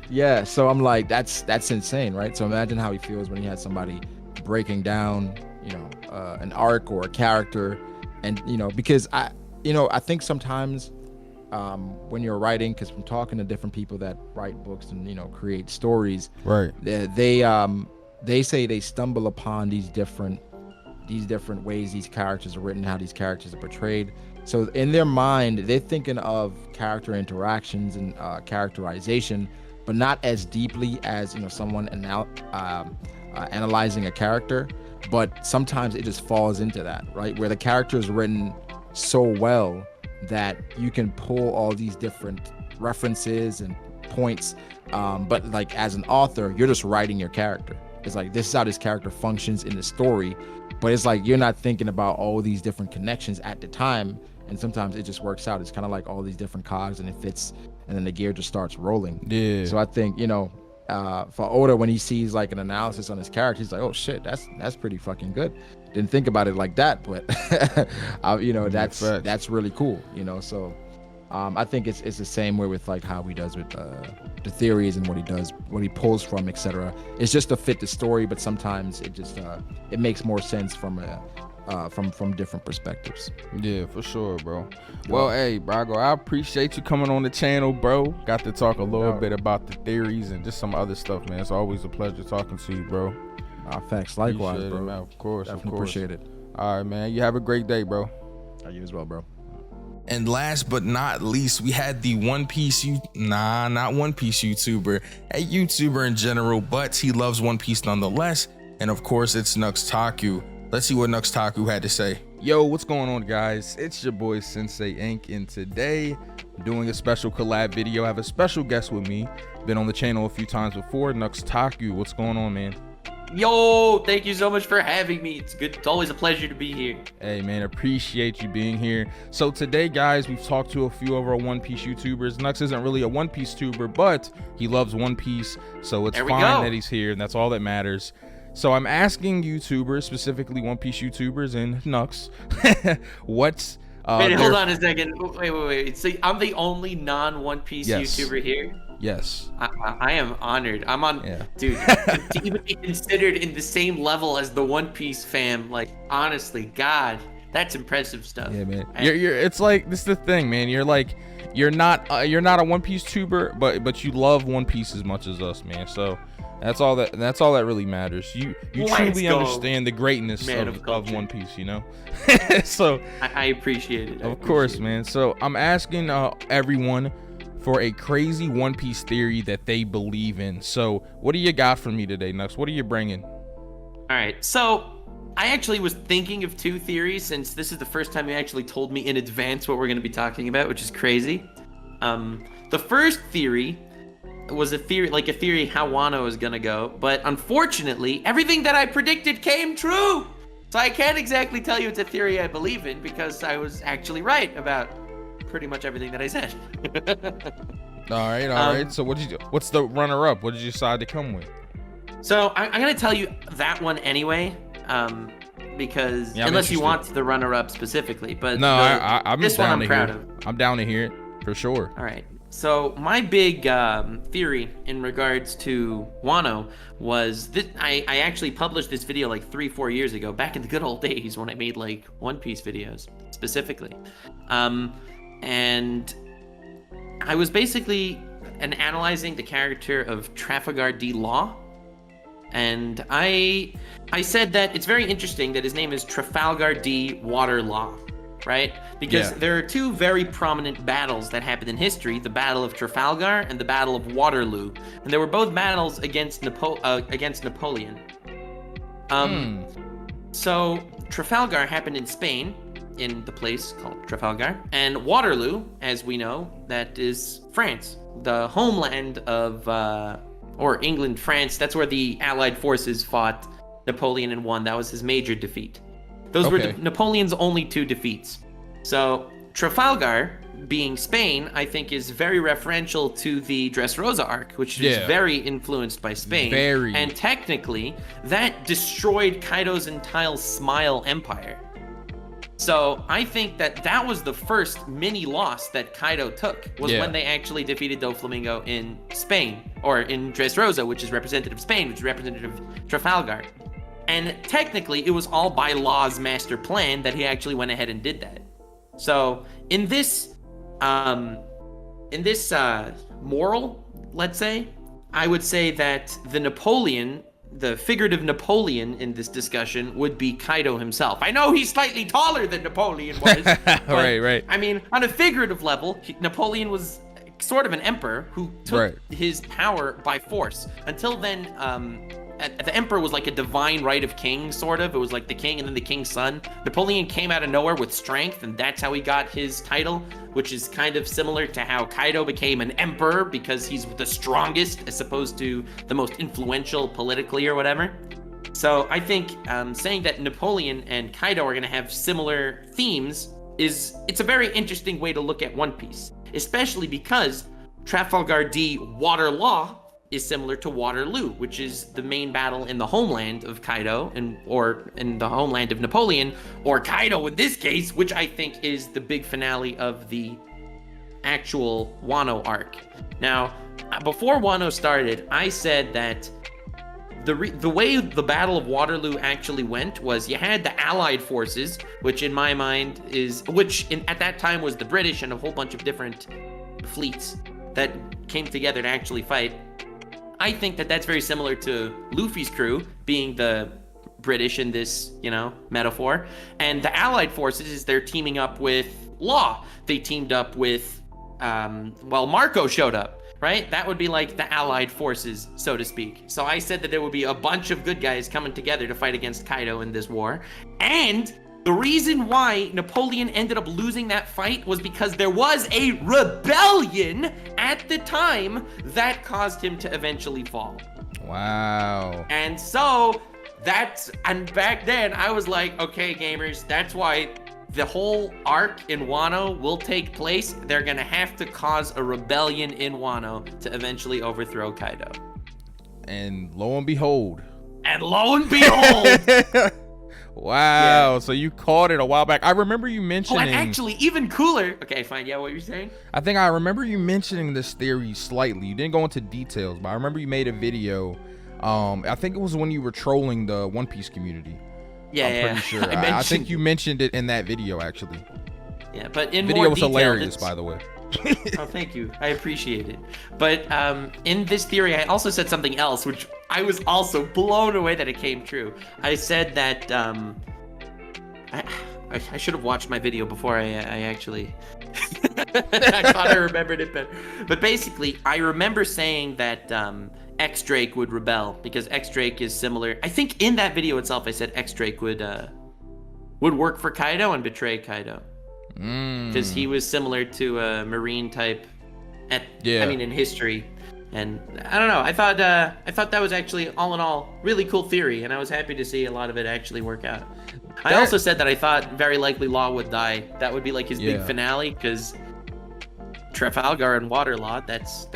Yeah, so I'm like, that's insane, right? So imagine how he feels when he has somebody breaking down, an arc or a character, and because I think sometimes when you're writing, because from talking to different people that write books and create stories, right? They say they stumble upon these different ways these characters are written, how these characters are portrayed. So in their mind, they're thinking of character interactions and characterization, but not as deeply as someone analyzing a character. But sometimes it just falls into that, right, where the character is written so well that you can pull all these different references and points, but like as an author, you're just writing your character. It's like, this is how this character functions in the story, but it's like you're not thinking about all these different connections at the time, and sometimes it just works out. It's kind of like all these different cogs and it fits, and then the gear just starts rolling. Yeah. So I think for Oda, when he sees like an analysis on his character, he's like, oh shit, that's pretty fucking good. Didn't think about it like that, but that's really cool. So I think it's the same way with like how he does with the theories and what he pulls from, etc. It's just to fit the story, but sometimes it just it makes more sense from different perspectives. Yeah, for sure, bro. Well, hey, Brago, I appreciate you coming on the channel, bro. Got to talk a little bit about the theories and just some other stuff, man. It's always a pleasure talking to you, bro. Thanks. Likewise, appreciate bro. It, man. Of course. Appreciate it. All right, man. You have a great day, bro. You as well, bro. And last but not least, we had the not One Piece YouTuber, a YouTuber in general, but he loves One Piece nonetheless. And of course, it's Nux Taku. Let's see what Nux Taku had to say. Yo, what's going on, guys? It's your boy Synsei Inc. And today, I'm doing a special collab video. I have a special guest with me. Been on the channel a few times before, Nux Taku. What's going on, man? Yo, thank you so much for having me. It's good. It's always a pleasure to be here. Hey, man, appreciate you being here. So today, guys, we've talked to a few of our One Piece YouTubers. Nux isn't really a One Piece tuber, but he loves One Piece, so it's fine that he's here, and that's all that matters. So I'm asking YouTubers, specifically One Piece YouTubers and Nux, what's Wait, hold on a second. Wait. So I'm the only non-One Piece Yes. YouTuber here? Yes. I am honored. I'm on, Yeah. dude, to even be considered in the same level as the One Piece fam, like, honestly, God, that's impressive stuff. Yeah, man. You're it's like, this is the thing, man. You're not a One Piece tuber, but you love One Piece as much as us, man. So that's all that really matters. You Let's truly go, understand the greatness man of of culture. One Piece, you know? So I appreciate it. of course, man. So I'm asking everyone for a crazy One Piece theory that they believe in. So what do you got for me today, Nux? What are you bringing? All right, so I actually was thinking of 2 theories, since this is the first time you actually told me in advance what we're going to be talking about, which is crazy. The first theory was a theory how Wano is going to go, but unfortunately, everything that I predicted came true. So I can't exactly tell you it's a theory I believe in, because I was actually right about pretty much everything that I said. All right. So what's the runner-up? What did you decide to come with? So I'm going to tell you that one anyway. Because unless you want the runner-up specifically, but no, I'm this down one I'm to proud hear of. I'm down to hear it for sure. All right. So my big theory in regards to Wano was that I actually published this video like 3-4 years ago, back in the good old days when I made like One Piece videos specifically, and I was basically analyzing the character of Trafalgar D. Law. And I said that it's very interesting that his name is Trafalgar D. Waterlaw, right? Because there are 2 very prominent battles that happened in history, the Battle of Trafalgar and the Battle of Waterloo. And they were both battles against Napoleon. So Trafalgar happened in Spain, in the place called Trafalgar. And Waterloo, as we know, that is France, the homeland of... or England, France, that's where the Allied forces fought Napoleon and won. That was his major defeat. Those were Napoleon's only 2 defeats. So Trafalgar, being Spain, I think is very referential to the Dressrosa arc, which is very influenced by Spain. And technically, that destroyed Kaido's entire Smile Empire. So I think that was the first mini loss that Kaido took, was when they actually defeated Doflamingo in Spain, or in Dressrosa, which is representative of Spain, which is representative of Trafalgar. And technically, it was all by Law's master plan that he actually went ahead and did that. So in this moral, let's say, I would say that the figurative Napoleon in this discussion would be Kaido himself. I know he's slightly taller than Napoleon was. But, right. I mean, on a figurative level, Napoleon was sort of an emperor who took his power by force. Until then, the emperor was like a divine right of king, sort of. It was like the king and then the king's son. Napoleon came out of nowhere with strength, and that's how he got his title, which is kind of similar to how Kaido became an emperor, because he's the strongest as opposed to the most influential politically or whatever. So I think saying that Napoleon and Kaido are going to have similar themes it's a very interesting way to look at One Piece, especially because Trafalgar D. Waterlaw is similar to Waterloo, which is the main battle in the homeland of Kaido, or in the homeland of Napoleon, or Kaido in this case, which I think is the big finale of the actual Wano arc. Now, before Wano started, I said that the way the Battle of Waterloo actually went was you had the Allied forces, which in my mind at that time was the British and a whole bunch of different fleets that came together to actually fight. I think that that's very similar to Luffy's crew being the British in this, metaphor. And the Allied forces, they're teaming up with Law. They teamed up with, Marco showed up, right? That would be like the Allied forces, so to speak. So I said that there would be a bunch of good guys coming together to fight against Kaido in this war. And the reason why Napoleon ended up losing that fight was because there was a rebellion at the time that caused him to eventually fall. Wow. And so and back then I was like, okay, gamers, that's why the whole arc in Wano will take place. They're gonna have to cause a rebellion in Wano to eventually overthrow Kaido. And lo and behold. Wow. So you caught it a while back. I remember you mentioning. Oh, and actually, even cooler. Okay, fine. Yeah, what you're saying? I think I remember you mentioning this theory slightly. You didn't go into details, but I remember you made a video. I think it was when you were trolling the One Piece community. Yeah, I'm pretty sure. I think you mentioned it in that video, actually. Yeah, but in Video more was detail, hilarious, by the way. Oh, thank you. I appreciate it. But in this theory, I also said something else, which I was also blown away that it came true. I said that I should have watched my video before I actually. I thought I remembered it better. But basically, I remember saying that X Drake would rebel because X Drake is similar. I think in that video itself, I said X Drake would work for Kaido and betray Kaido. Because he was similar to a marine type in history. And I don't know, I thought that was actually all in all really cool theory, and I was happy to see a lot of it actually work out. I also said that I thought very likely Law would die. That would be like his big finale, because Trafalgar and Water Law, that's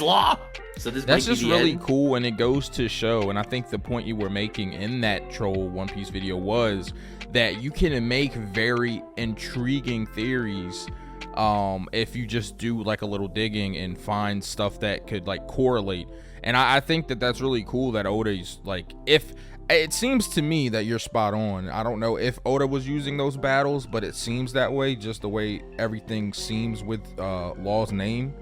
Law. So that's just really cool, and it goes to show, and I think the point you were making in that troll One Piece video was that you can make very intriguing theories if you just do like a little digging and find stuff that could like correlate. And I think that that's really cool that Oda's like, if it seems to me that you're spot on. I don't know if Oda was using those battles, but it seems that way, just the way everything seems with Law's name.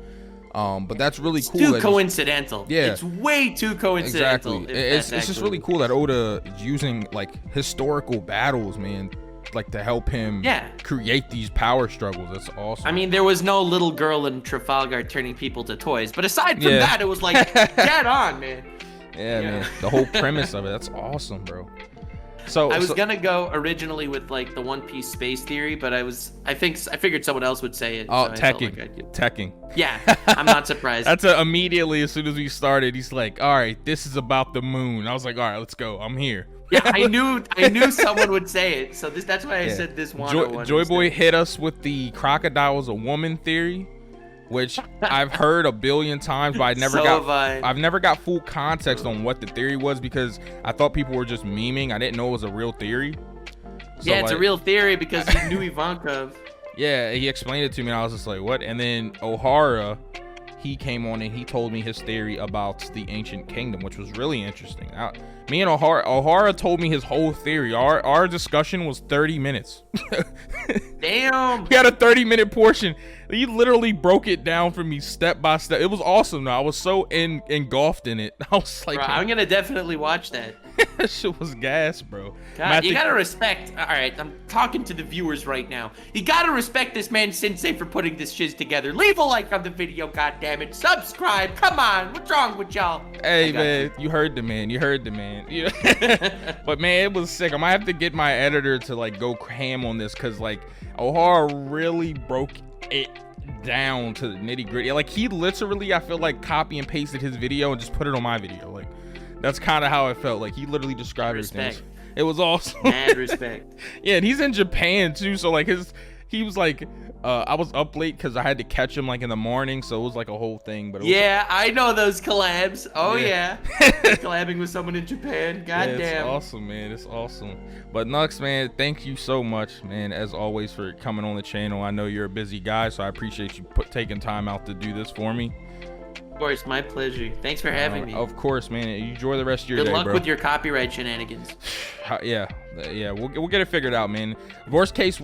But that's really cool. It's too coincidental. Yeah, it's way too coincidental. Exactly. It's just really cool that Oda is using like historical battles, man, like to help him create these power struggles. That's awesome. I mean, there was no little girl in Trafalgar turning people to toys, but aside from that, it was like dead on, man. Yeah, man. The whole premise of it, that's awesome, bro. So I was gonna go originally with like the One Piece space theory, but I figured someone else would say it. Oh, so teching. Yeah, I'm not surprised. That's immediately as soon as we started, he's like, "All right, this is about the moon." I was like, "All right, let's go. I'm here." Yeah, I knew someone would say it, so that's why I said this one. Joy Boy hit us with the crocodile is a woman theory, which I've heard a billion times, but I've never got full context on what the theory was, because I thought people were just memeing. I didn't know it was a real theory. So yeah, it's a real theory because he knew Ivankov. Yeah, he explained it to me, and I was just like, what? And then Ohara, he came on and he told me his theory about the ancient kingdom, which was really interesting. Me and Ohara told me his whole theory. Our discussion was 30 minutes. Damn. We had a 30-minute portion. He literally broke it down for me step by step. It was awesome. I was so engulfed in it. I was like, bro, I'm gonna definitely watch that. That shit was gas, bro. God, you gotta respect. All right, I'm talking to the viewers right now. You gotta respect this man Synsei for putting this shiz together. Leave a like on the video, goddammit. Subscribe. Come on, what's wrong with y'all? Hey man, you heard the man. Yeah. But man, it was sick. I might have to get my editor to like go ham on this, because like Ohara really broke it down to the nitty gritty. Like he literally, I feel like, copy and pasted his video and just put it on my video. Like that's kind of how it felt. Like he literally described everything. It was awesome. Mad respect. Yeah, and he's in Japan too, so like he was like, I was up late because I had to catch him like in the morning, so it was like a whole thing. But I know those collabs. Oh yeah. Collabing with someone in Japan. God damn. It's awesome, man. It's awesome. But Nux, man, thank you so much, man, as always, for coming on the channel. I know you're a busy guy, so I appreciate you taking time out to do this for me. Of course, my pleasure. Thanks for having me. Of course, man. Enjoy the rest of your day, Good luck bro. with your copyright shenanigans. Yeah, we'll get it figured out, man. Worst case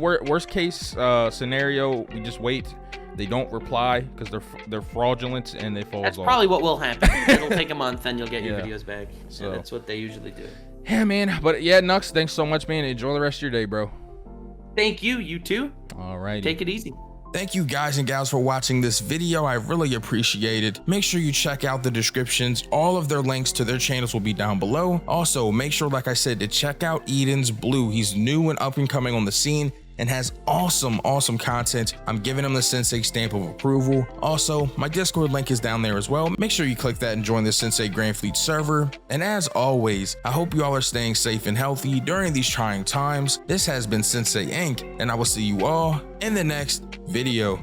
scenario, we just wait. They don't reply because they're fraudulent and they fall off. That's probably what will happen. It'll take a month and you'll get your videos back. So that's what they usually do. Yeah, man. But yeah, Nux, thanks so much, man. Enjoy the rest of your day, bro. Thank you. You too. All right. Take it easy. Thank you guys and gals for watching this video. I really appreciate it. Make sure you check out the descriptions. All of their links to their channels will be down below. Also, make sure, like I said, to check out Eden's Blue. He's new and up and coming on the scene and has awesome content. I'm giving him the Synsei stamp of approval. Also, my Discord link is down there as well. Make sure you click that and join the Synsei Grand Fleet server. And as always, I hope you all are staying safe and healthy during these trying times. This has been Synsei Inc., and I will see you all in the next video.